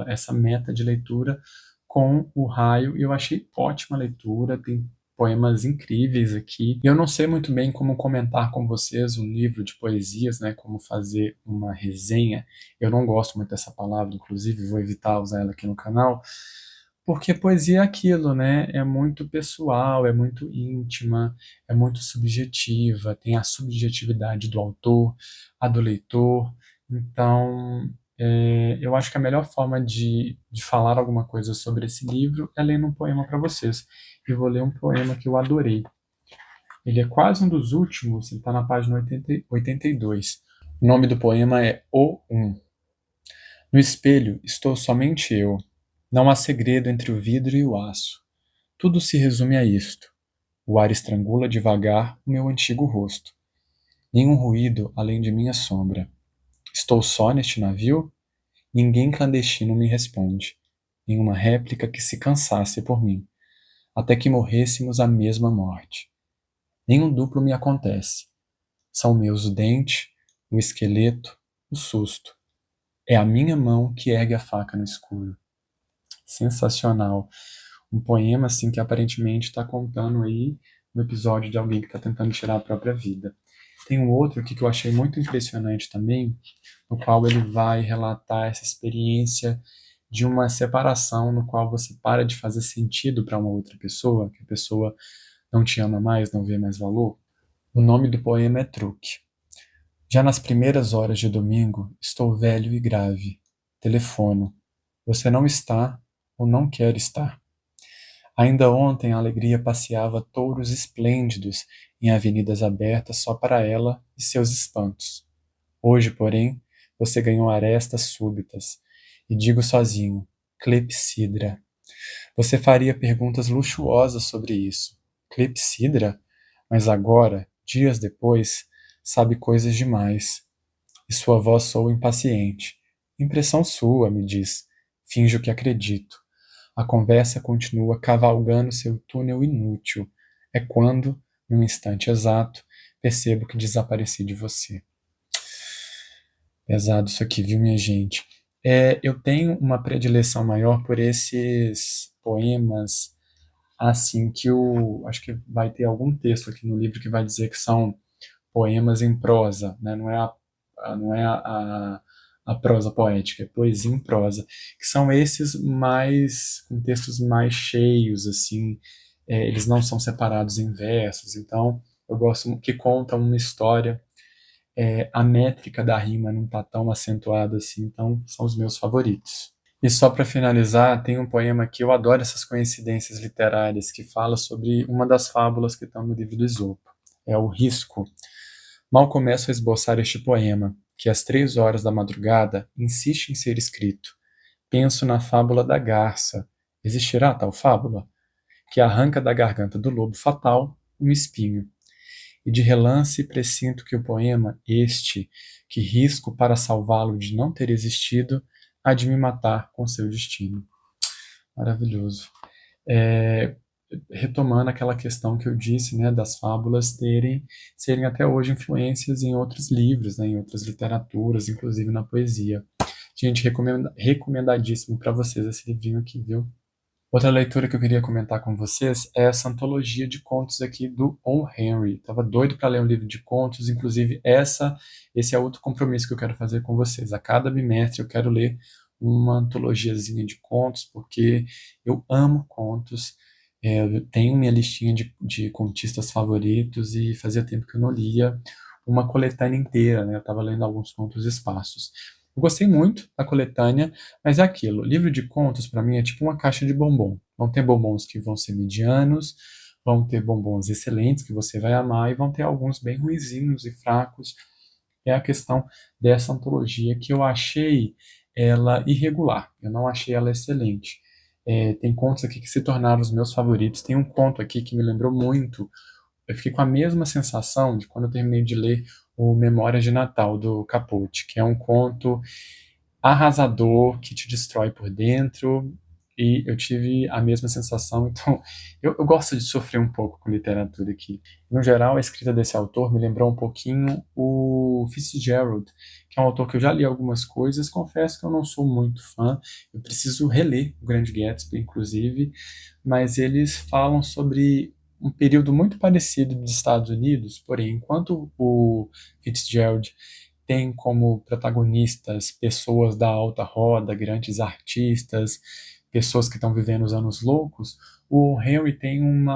essa meta de leitura com O Raio, e eu achei ótima a leitura, tem poemas incríveis aqui. Eu não sei muito bem como comentar com vocês um livro de poesias, né, como fazer uma resenha. Eu não gosto muito dessa palavra, inclusive vou evitar usar ela aqui no canal, porque poesia é aquilo, né? É muito pessoal, é muito íntima, é muito subjetiva, tem a subjetividade do autor, a do leitor. Então, eu acho que a melhor forma de falar alguma coisa sobre esse livro é lendo um poema para vocês. E vou ler um poema que eu adorei. Ele é quase um dos últimos, ele está na página 82. O nome do poema é O Um. No espelho estou somente eu. Não há segredo entre o vidro e o aço. Tudo se resume a isto. O ar estrangula devagar o meu antigo rosto. Nenhum ruído além de minha sombra. Estou só neste navio? Ninguém clandestino me responde. Nenhuma réplica que se cansasse por mim, até que morrêssemos a mesma morte. Nenhum duplo me acontece. São meus o dente, o esqueleto, o susto. É a minha mão que ergue a faca no escuro. Sensacional. Um poema, assim, que aparentemente está contando aí um episódio de alguém que está tentando tirar a própria vida. Tem um outro aqui que eu achei muito impressionante também, no qual ele vai relatar essa experiência de uma separação no qual você para de fazer sentido para uma outra pessoa, que a pessoa não te ama mais, não vê mais valor. O nome do poema é Truque. Já nas primeiras horas de domingo, estou velho e grave. Telefono. Você não está ou não quer estar. Ainda ontem a alegria passeava touros esplêndidos em avenidas abertas só para ela e seus espantos. Hoje, porém, você ganhou arestas súbitas. E digo sozinho, clepsidra. Você faria perguntas luxuosas sobre isso. Clepsidra? Mas agora, dias depois, sabe coisas demais. E sua voz soa impaciente. Impressão sua, me diz. Finjo que acredito. A conversa continua cavalgando seu túnel inútil. É quando, num instante exato, percebo que desapareci de você. Pesado isso aqui, viu, minha gente? Eu tenho uma predileção maior por esses poemas, assim, que acho que vai ter algum texto aqui no livro que vai dizer que são poemas em prosa, né? Não é a prosa poética, é poesia em prosa, que são esses mais, com textos mais cheios, assim, eles não são separados em versos, então eu gosto que contam uma história, a métrica da rima não está tão acentuada assim, então são os meus favoritos. E só para finalizar, tem um poema que eu adoro essas coincidências literárias, que fala sobre uma das fábulas que estão no livro do Esopo. É o Risco. Mal começo a esboçar este poema, que às 3 horas da madrugada insiste em ser escrito. Penso na fábula da garça. Existirá tal fábula? Que arranca da garganta do lobo fatal um espinho. E de relance pressinto que o poema, este, que risco para salvá-lo de não ter existido, há de me matar com seu destino. Maravilhoso. É, retomando aquela questão que eu disse, né, das fábulas serem até hoje influências em outros livros, né, em outras literaturas, inclusive na poesia. Gente, recomendadíssimo para vocês esse livrinho aqui, viu? Outra leitura que eu queria comentar com vocês é essa antologia de contos aqui do On Henry. Tava doido para ler um livro de contos, inclusive esse é outro compromisso que eu quero fazer com vocês. A cada bimestre eu quero ler uma antologiazinha de contos, porque eu amo contos. Eu tenho minha listinha de contistas favoritos e fazia tempo que eu não lia uma coletânea inteira, né? Eu estava lendo alguns contos esparsos. Eu gostei muito da coletânea, mas é aquilo, livro de contos para mim é tipo uma caixa de bombom. Vão ter bombons que vão ser medianos, vão ter bombons excelentes que você vai amar e vão ter alguns bem ruinzinhos e fracos. É a questão dessa antologia que eu achei ela irregular, eu não achei ela excelente. Tem contos aqui que se tornaram os meus favoritos. Tem um conto aqui que me lembrou muito. Eu fiquei com a mesma sensação de quando eu terminei de ler o Memórias de Natal, do Capote, que é um conto arrasador, que te destrói por dentro, e eu tive a mesma sensação, então eu gosto de sofrer um pouco com literatura aqui. No geral, a escrita desse autor me lembrou um pouquinho o Fitzgerald, que é um autor que eu já li algumas coisas, confesso que eu não sou muito fã, eu preciso reler O Grande Gatsby, inclusive, mas eles falam sobre um período muito parecido dos Estados Unidos, porém, enquanto o Fitzgerald tem como protagonistas pessoas da alta roda, grandes artistas, pessoas que estão vivendo os anos loucos, o Henry tem um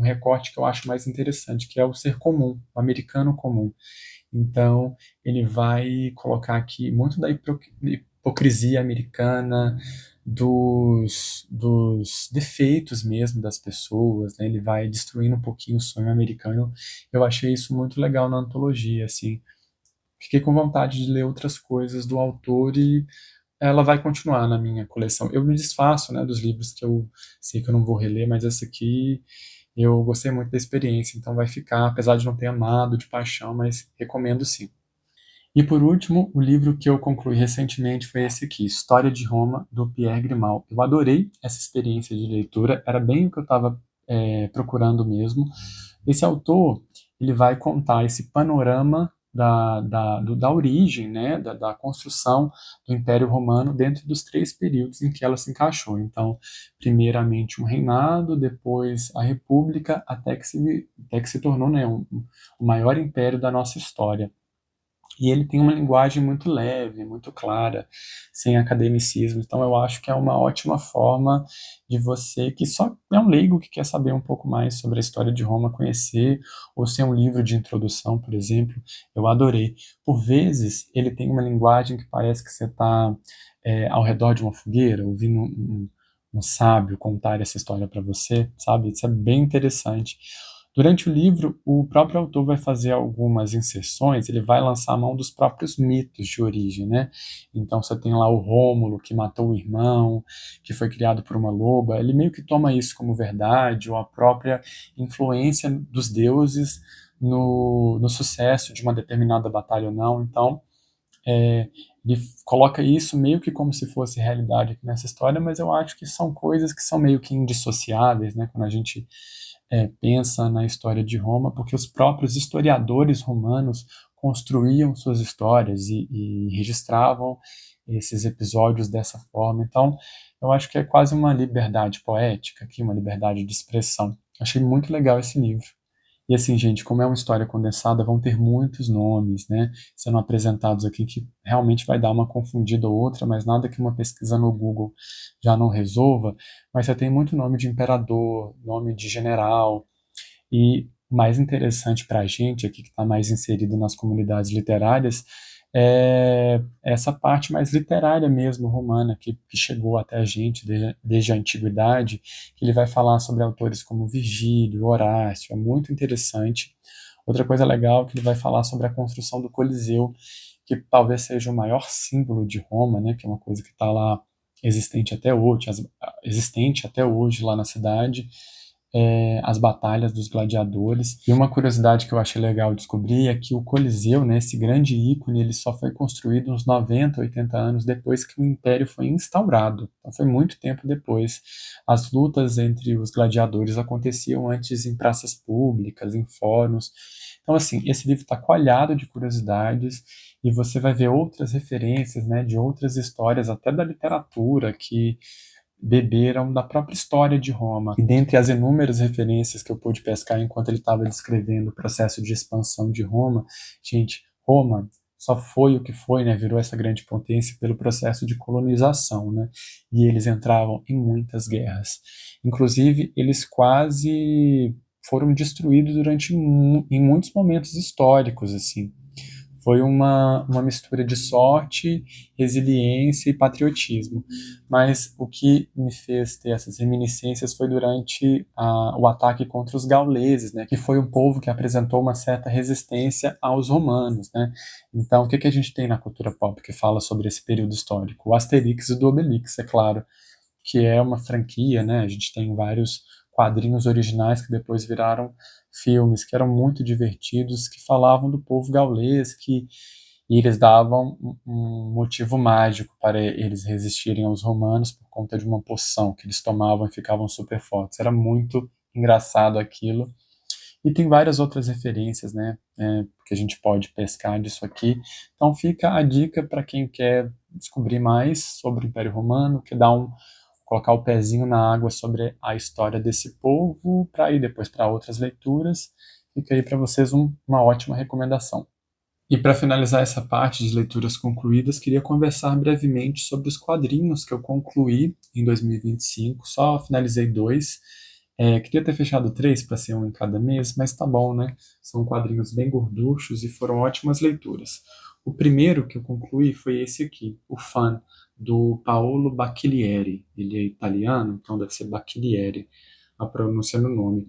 recorte que eu acho mais interessante, que é o ser comum, o americano comum. Então, ele vai colocar aqui muito da hipocrisia americana, dos defeitos mesmo das pessoas, né? Ele vai destruindo um pouquinho o sonho americano. Eu achei isso muito legal na antologia, assim. Fiquei com vontade de ler outras coisas do autor e ela vai continuar na minha coleção. Eu me desfaço, né, dos livros que eu sei que eu não vou reler, mas esse aqui eu gostei muito da experiência, então vai ficar, apesar de não ter amado de paixão, mas recomendo sim. E por último, o livro que eu concluí recentemente foi esse aqui, História de Roma, do Pierre Grimal. Eu adorei essa experiência de leitura, era bem o que eu estava procurando mesmo. Esse autor, ele vai contar esse panorama da origem, né, da construção do Império Romano dentro dos três períodos em que ela se encaixou. Então, primeiramente um reinado, depois a República, até que se tornou, né, o maior império da nossa história. E ele tem uma linguagem muito leve, muito clara, sem academicismo. Então, eu acho que é uma ótima forma de você, que só é um leigo que quer saber um pouco mais sobre a história de Roma, conhecer, ou ser um livro de introdução, por exemplo. Eu adorei. Por vezes, ele tem uma linguagem que parece que você está ao redor de uma fogueira, ouvindo um sábio contar essa história para você, sabe? Isso é bem interessante. Durante o livro, o próprio autor vai fazer algumas inserções, ele vai lançar a mão dos próprios mitos de origem, né? Então você tem lá o Rômulo, que matou o irmão, que foi criado por uma loba, ele meio que toma isso como verdade, ou a própria influência dos deuses no sucesso de uma determinada batalha ou não. Então, ele coloca isso meio que como se fosse realidade aqui nessa história, mas eu acho que são coisas que são meio que indissociáveis, né? Quando a gente pensa na história de Roma, porque os próprios historiadores romanos construíam suas histórias e registravam esses episódios dessa forma. Então, eu acho que é quase uma liberdade poética aqui, uma liberdade de expressão. Achei muito legal esse livro. E assim, gente, como é uma história condensada, vão ter muitos nomes, né, sendo apresentados aqui que realmente vai dar uma confundida ou outra, mas nada que uma pesquisa no Google já não resolva. Mas você tem muito nome de imperador, nome de general, e o mais interessante para a gente aqui, que está mais inserido nas comunidades literárias, é essa parte mais literária mesmo, romana, que chegou até a gente desde a antiguidade, que ele vai falar sobre autores como Virgílio, Horácio, é muito interessante. Outra coisa legal é que ele vai falar sobre a construção do Coliseu, que talvez seja o maior símbolo de Roma, né, que é uma coisa que está lá existente até hoje lá na cidade, as batalhas dos gladiadores. E uma curiosidade que eu achei legal descobrir é que o Coliseu, né, esse grande ícone, ele só foi construído uns 90, 80 anos depois que o Império foi instaurado. Então foi muito tempo depois. As lutas entre os gladiadores aconteciam antes em praças públicas, em fóruns. Então, assim, esse livro está coalhado de curiosidades e você vai ver outras referências, né, de outras histórias, até da literatura, que beberam da própria história de Roma. E dentre as inúmeras referências que eu pude pescar enquanto ele estava descrevendo o processo de expansão de Roma, gente, Roma só foi o que foi, né, virou essa grande potência pelo processo de colonização, né, e eles entravam em muitas guerras. Inclusive, eles quase foram destruídos em muitos momentos históricos, assim. Foi uma mistura de sorte, resiliência e patriotismo. Mas o que me fez ter essas reminiscências foi durante o ataque contra os gauleses, né, que foi um povo que apresentou uma certa resistência aos romanos, né. Então, o que a gente tem na cultura pop que fala sobre esse período histórico? O Asterix e o Obelix, é claro, que é uma franquia, né? A gente tem vários quadrinhos originais que depois viraram filmes, que eram muito divertidos, que falavam do povo gaulês, e eles davam um motivo mágico para eles resistirem aos romanos por conta de uma poção que eles tomavam e ficavam super fortes. Era muito engraçado aquilo. E tem várias outras referências, né, que a gente pode pescar disso aqui. Então fica a dica para quem quer descobrir mais sobre o Império Romano, que dá colocar o pezinho na água sobre a história desse povo, para ir depois para outras leituras. Fica aí para vocês uma ótima recomendação. E para finalizar essa parte de leituras concluídas, queria conversar brevemente sobre os quadrinhos que eu concluí em 2025. Só finalizei dois. Queria ter fechado três para ser um em cada mês, mas tá bom, né? São quadrinhos bem gorduchos e foram ótimas leituras. O primeiro que eu concluí foi esse aqui, O Fan, do Paolo Bacchilieri. Ele é italiano, então deve ser Bacchilieri, a pronúncia no nome.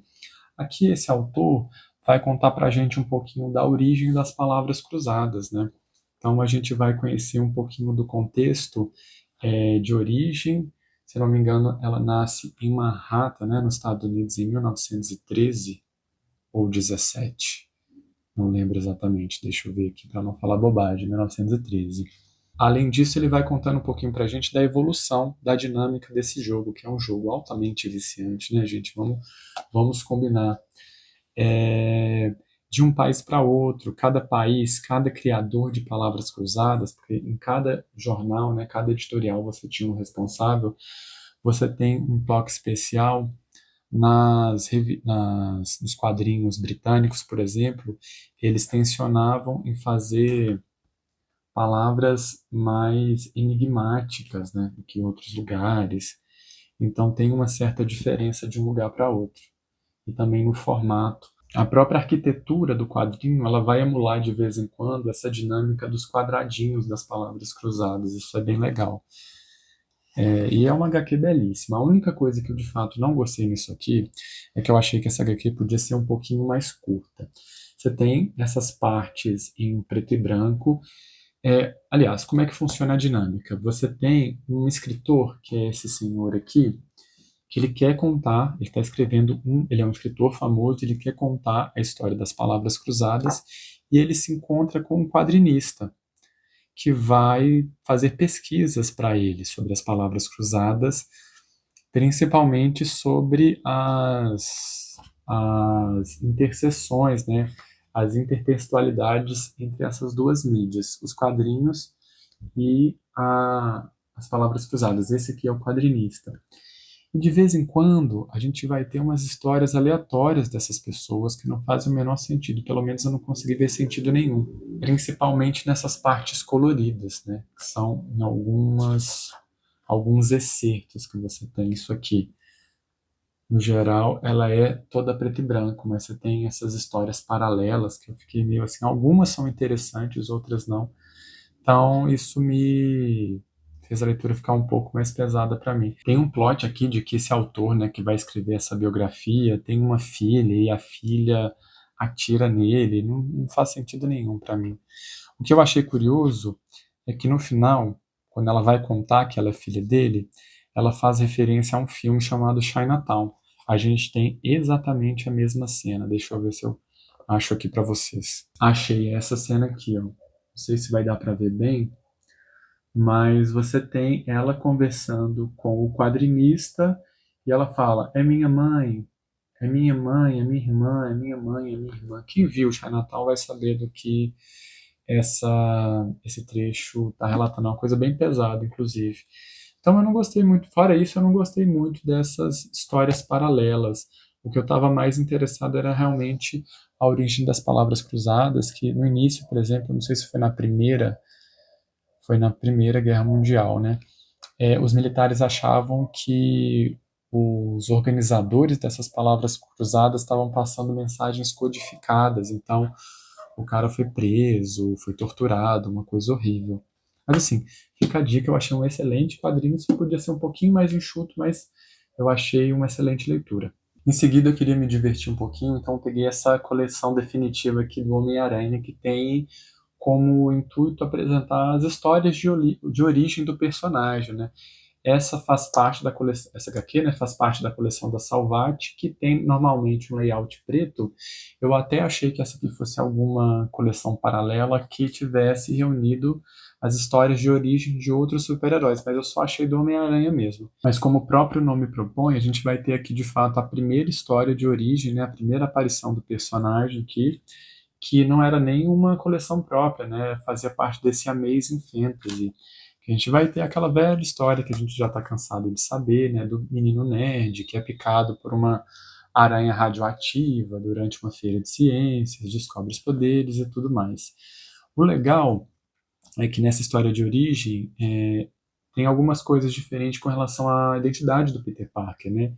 Aqui esse autor vai contar para a gente um pouquinho da origem das palavras cruzadas, né? Então a gente vai conhecer um pouquinho do contexto de origem. Se não me engano, ela nasce em Manhattan, né, nos Estados Unidos, em 1913 ou 17. Não lembro exatamente, deixa eu ver aqui para não falar bobagem, 1913. Além disso, ele vai contando um pouquinho para a gente da evolução da dinâmica desse jogo, que é um jogo altamente viciante, né, gente? Vamos combinar. de um país para outro, cada país, cada criador de palavras cruzadas, porque em cada jornal, né, cada editorial você tinha um responsável, você tem um toque especial nos quadrinhos britânicos, por exemplo, eles tensionavam em fazer palavras mais enigmáticas, né, do que em outros lugares. Então tem uma certa diferença de um lugar para outro. E também no formato. A própria arquitetura do quadrinho, ela vai emular de vez em quando essa dinâmica dos quadradinhos das palavras cruzadas. Isso é bem legal. E é uma HQ belíssima. A única coisa que eu de fato não gostei nisso aqui é que eu achei que essa HQ podia ser um pouquinho mais curta. Você tem essas partes em preto e branco. Aliás, como é que funciona a dinâmica? Você tem um escritor, que é esse senhor aqui, que ele quer contar, ele está escrevendo ele é um escritor famoso, ele quer contar a história das palavras cruzadas e ele se encontra com um quadrinista que vai fazer pesquisas para ele sobre as palavras cruzadas, principalmente sobre as interseções, né, as intertextualidades entre essas duas mídias, os quadrinhos e as palavras cruzadas. Esse aqui é o quadrinista. E de vez em quando a gente vai ter umas histórias aleatórias dessas pessoas que não fazem o menor sentido. Pelo menos eu não consegui ver sentido nenhum. Principalmente nessas partes coloridas, né? Que são em alguns excertos que você tem isso aqui. No geral, ela é toda preto e branco, mas você tem essas histórias paralelas que eu fiquei meio assim. Algumas são interessantes, outras não. Então, isso me fez a leitura ficar um pouco mais pesada para mim. Tem um plot aqui de que esse autor, né, que vai escrever essa biografia, tem uma filha e a filha atira nele. Não faz sentido nenhum para mim. O que eu achei curioso é que no final, quando ela vai contar que ela é filha dele, ela faz referência a um filme chamado Chinatown. A gente tem exatamente a mesma cena. Deixa eu ver se eu acho aqui para vocês. Achei essa cena aqui, ó. Não sei se vai dar para ver bem, mas você tem ela conversando com o quadrinista e ela fala: é minha mãe, é minha mãe, é minha irmã, é minha mãe, é minha irmã. Quem viu o Chinatown vai saber do que esse trecho está relatando. É uma coisa bem pesada, inclusive. Então eu não gostei muito, fora isso, eu não gostei muito dessas histórias paralelas. O que eu estava mais interessado era realmente a origem das palavras cruzadas, que no início, por exemplo, não sei se foi na Primeira Guerra Mundial, né? Os militares achavam que os organizadores dessas palavras cruzadas estavam passando mensagens codificadas, então o cara foi preso, foi torturado, uma coisa horrível. Mas assim, fica a dica, eu achei um excelente quadrinho, isso podia ser um pouquinho mais enxuto, mas eu achei uma excelente leitura. Em seguida eu queria me divertir um pouquinho, então eu peguei essa coleção definitiva aqui do Homem-Aranha, que tem como intuito apresentar as histórias de origem do personagem, né? Essa faz parte da coleção, essa HQ, né, faz parte da coleção da Salvat, que tem normalmente um layout preto. Eu até achei que essa aqui fosse alguma coleção paralela que tivesse reunido as histórias de origem de outros super-heróis, mas eu só achei do Homem-Aranha mesmo. Mas como o próprio nome propõe, a gente vai ter aqui de fato a primeira história de origem, né, a primeira aparição do personagem aqui, que não era nem uma coleção própria, né, fazia parte desse Amazing Fantasy. Que a gente vai ter aquela velha história que a gente já está cansado de saber, né, do menino nerd que é picado por uma aranha radioativa durante uma feira de ciências, descobre os poderes e tudo mais. O legal é que nessa história de origem tem algumas coisas diferentes com relação à identidade do Peter Parker, né?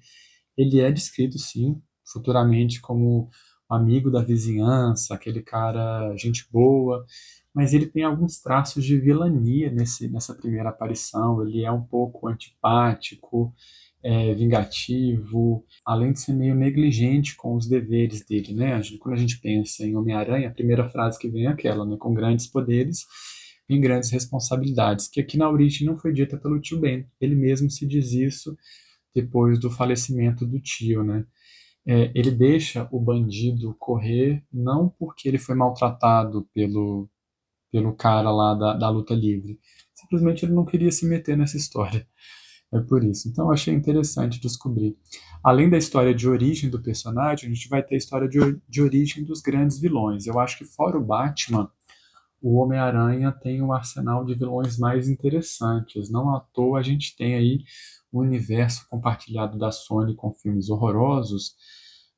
Ele é descrito, sim, futuramente como amigo da vizinhança, aquele cara, gente boa, mas ele tem alguns traços de vilania nessa primeira aparição. Ele é um pouco antipático, vingativo, além de ser meio negligente com os deveres dele, né? Quando a gente pensa em Homem-Aranha, a primeira frase que vem é aquela, né? Com grandes poderes vem grandes responsabilidades, que aqui na origem não foi dita pelo tio Ben. Ele mesmo se diz isso depois do falecimento do tio, né? Ele deixa o bandido correr não porque ele foi maltratado pelo cara lá da luta livre. Simplesmente ele não queria se meter nessa história. É por isso. Então, eu achei interessante descobrir. Além da história de origem do personagem, a gente vai ter a história de origem dos grandes vilões. Eu acho que, fora o Batman, o Homem-Aranha tem um arsenal de vilões mais interessantes. Não à toa a gente tem aí o universo compartilhado da Sony com filmes horrorosos,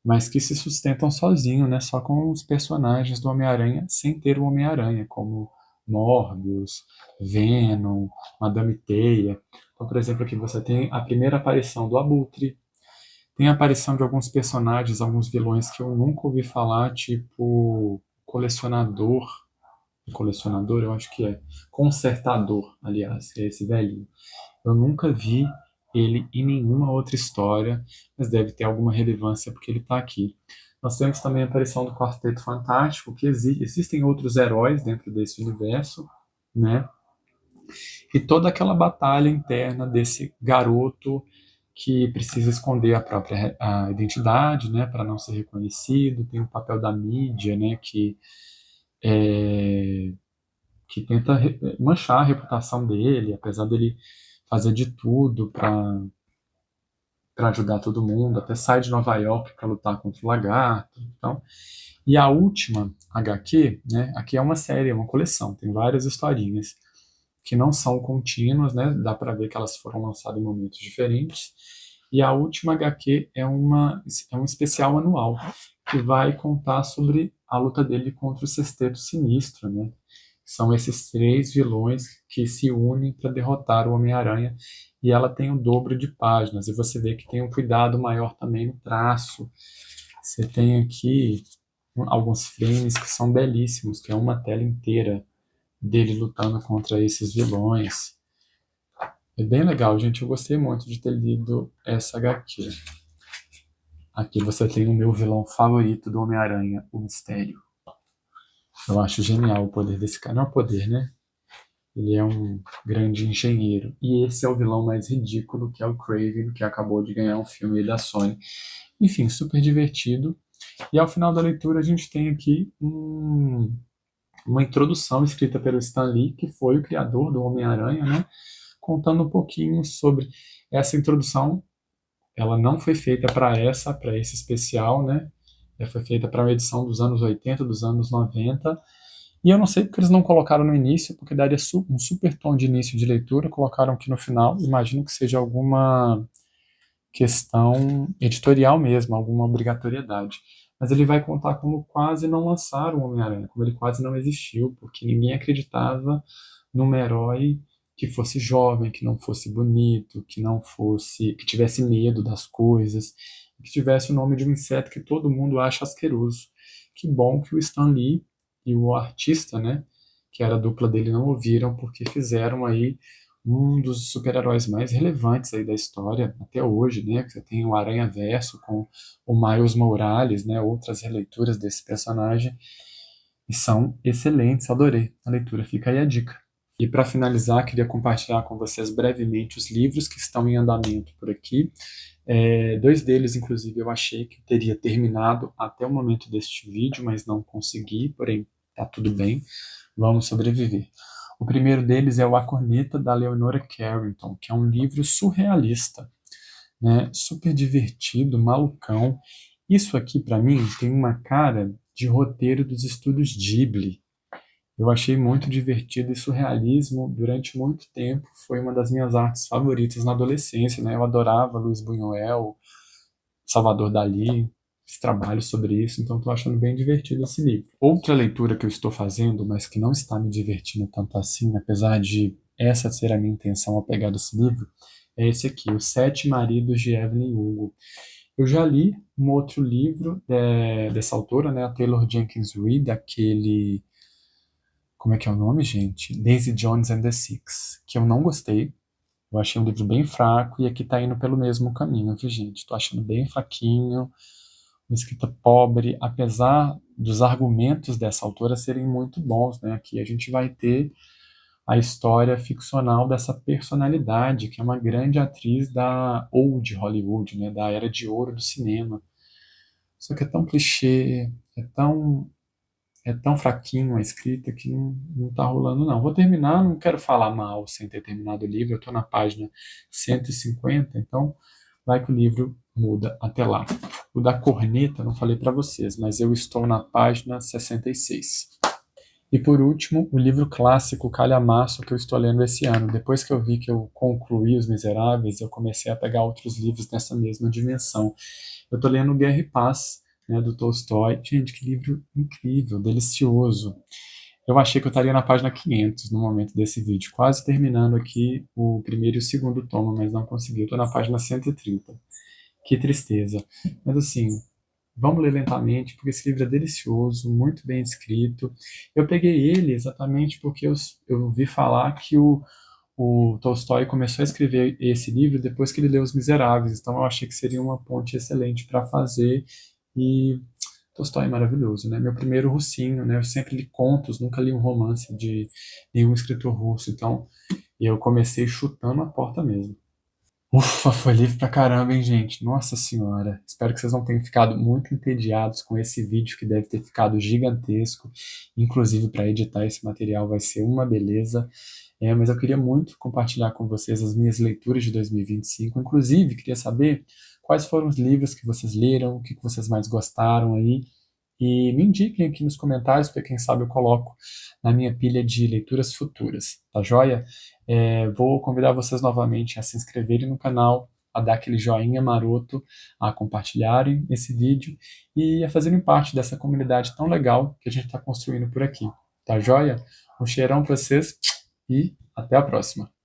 mas que se sustentam sozinho, né? Só com os personagens do Homem-Aranha, sem ter o Homem-Aranha, como Morbius, Venom, Madame Teia. Então, por exemplo, aqui você tem a primeira aparição do Abutre, tem a aparição de alguns personagens, alguns vilões que eu nunca ouvi falar, tipo Colecionador, colecionador, eu acho que é consertador, aliás, que é esse velhinho. Eu nunca vi ele em nenhuma outra história, mas deve ter alguma relevância porque ele está aqui. Nós temos também a aparição do Quarteto Fantástico, que existem outros heróis dentro desse universo, né? E toda aquela batalha interna desse garoto que precisa esconder a própria identidade, né, para não ser reconhecido. Tem o papel da mídia, né, é, que tenta manchar a reputação dele, apesar dele fazer de tudo para ajudar todo mundo, até sai de Nova York para lutar contra o lagarto. Então, e a última HQ, né? Aqui é uma série, é uma coleção, tem várias historinhas que não são contínuas, né? Dá para ver que elas foram lançadas em momentos diferentes. E a última HQ é um especial anual que vai contar sobre a luta dele contra o Sexteto Sinistro, né? São esses três vilões que se unem para derrotar o Homem-Aranha, e ela tem o dobro de páginas, e você vê que tem um cuidado maior também no traço. Você tem aqui alguns frames que são belíssimos, que é uma tela inteira dele lutando contra esses vilões. É bem legal, gente. Eu gostei muito de ter lido essa HQ. Aqui você tem o meu vilão favorito do Homem-Aranha, o Mistério. Eu acho genial o poder desse cara. Não é o poder, né? Ele é um grande engenheiro. E esse é o vilão mais ridículo, que é o Kraven, que acabou de ganhar um filme da Sony. Enfim, super divertido. E ao final da leitura a gente tem aqui uma introdução escrita pelo Stan Lee, que foi o criador do Homem-Aranha, né? Contando um pouquinho sobre essa introdução. Ela não foi feita para esse especial, né? Ela foi feita para uma edição dos anos 80, dos anos 90. E eu não sei porque eles não colocaram no início, porque daria um super tom de início de leitura, colocaram aqui no final. Imagino que seja alguma questão editorial mesmo, alguma obrigatoriedade. Mas ele vai contar como quase não lançaram o Homem-Aranha, como ele quase não existiu, porque ninguém acreditava num herói que fosse jovem, que não fosse bonito, que não fosse, que tivesse medo das coisas, que tivesse o nome de um inseto que todo mundo acha asqueroso. Que bom que o Stan Lee e o artista, né, que era a dupla dele, não ouviram, porque fizeram aí um dos super-heróis mais relevantes aí da história até hoje, né? Você tem o Aranha-Verso com o Miles Morales, né? Outras releituras desse personagem e são excelentes, adorei a leitura, fica aí a dica. E para finalizar, queria compartilhar com vocês brevemente os livros que estão em andamento por aqui. Dois deles, inclusive, eu achei que teria terminado até o momento deste vídeo, mas não consegui, porém, tá tudo bem, vamos sobreviver. O primeiro deles é o A Corneta, da Leonora Carrington, que é um livro surrealista, né? Super divertido, malucão. Isso aqui, para mim, tem uma cara de roteiro dos estúdios Ghibli. Eu achei muito divertido e surrealismo durante muito tempo. Foi uma das minhas artes favoritas na adolescência, né? Eu adorava Luiz Buñuel, Salvador Dalí, esse trabalho sobre isso, então estou achando bem divertido esse livro. Outra leitura que eu estou fazendo, mas que não está me divertindo tanto assim, apesar de essa ser a minha intenção ao pegar esse livro, é esse aqui, Os Sete Maridos de Evelyn Hugo. Eu já li um outro livro dessa autora, né, a Taylor Jenkins Reid, aquele... Como é que é o nome, gente? Daisy Jones and the Six, que eu não gostei. Eu achei um livro bem fraco e aqui tá indo pelo mesmo caminho, viu, gente? Tô achando bem fraquinho, uma escrita pobre, apesar dos argumentos dessa autora serem muito bons, né? Aqui a gente vai ter a história ficcional dessa personalidade, que é uma grande atriz da Old Hollywood, né? Da era de ouro do cinema. Só que é tão clichê, é tão fraquinho a escrita que não tá rolando, não. Vou terminar, não quero falar mal sem ter terminado o livro, eu tô na página 150, então vai que o livro muda até lá. O da corneta, não falei para vocês, mas eu estou na página 66. E por último, o livro clássico Calhamaço que eu estou lendo esse ano. Depois que eu vi que eu concluí Os Miseráveis, eu comecei a pegar outros livros nessa mesma dimensão. Eu estou lendo Guerra e Paz, né, do Tolstói. Gente, que livro incrível, delicioso. Eu achei que eu estaria na página 500 no momento desse vídeo, quase terminando aqui o primeiro e o segundo tomo, mas não consegui. Eu estou na página 130. Que tristeza. Mas assim, vamos ler lentamente, porque esse livro é delicioso, muito bem escrito. Eu peguei ele exatamente porque eu ouvi falar que o Tolstói começou a escrever esse livro depois que ele leu Os Miseráveis, então eu achei que seria uma ponte excelente para fazer. E Tolstói é maravilhoso, né? Meu primeiro russinho, né? Eu sempre li contos, nunca li um romance de nenhum escritor russo, então eu comecei chutando a porta mesmo. Ufa, foi livre pra caramba, hein, gente? Nossa senhora. Espero que vocês não tenham ficado muito entediados com esse vídeo que deve ter ficado gigantesco. Inclusive, para editar esse material vai ser uma beleza. Mas eu queria muito compartilhar com vocês as minhas leituras de 2025. Inclusive, queria saber quais foram os livros que vocês leram, o que que vocês mais gostaram aí. E me indiquem aqui nos comentários, porque quem sabe eu coloco na minha pilha de leituras futuras, tá joia? Vou convidar vocês novamente a se inscreverem no canal, a dar aquele joinha maroto, a compartilharem esse vídeo e a fazerem parte dessa comunidade tão legal que a gente está construindo por aqui, tá joia? Um cheirão para vocês e até a próxima!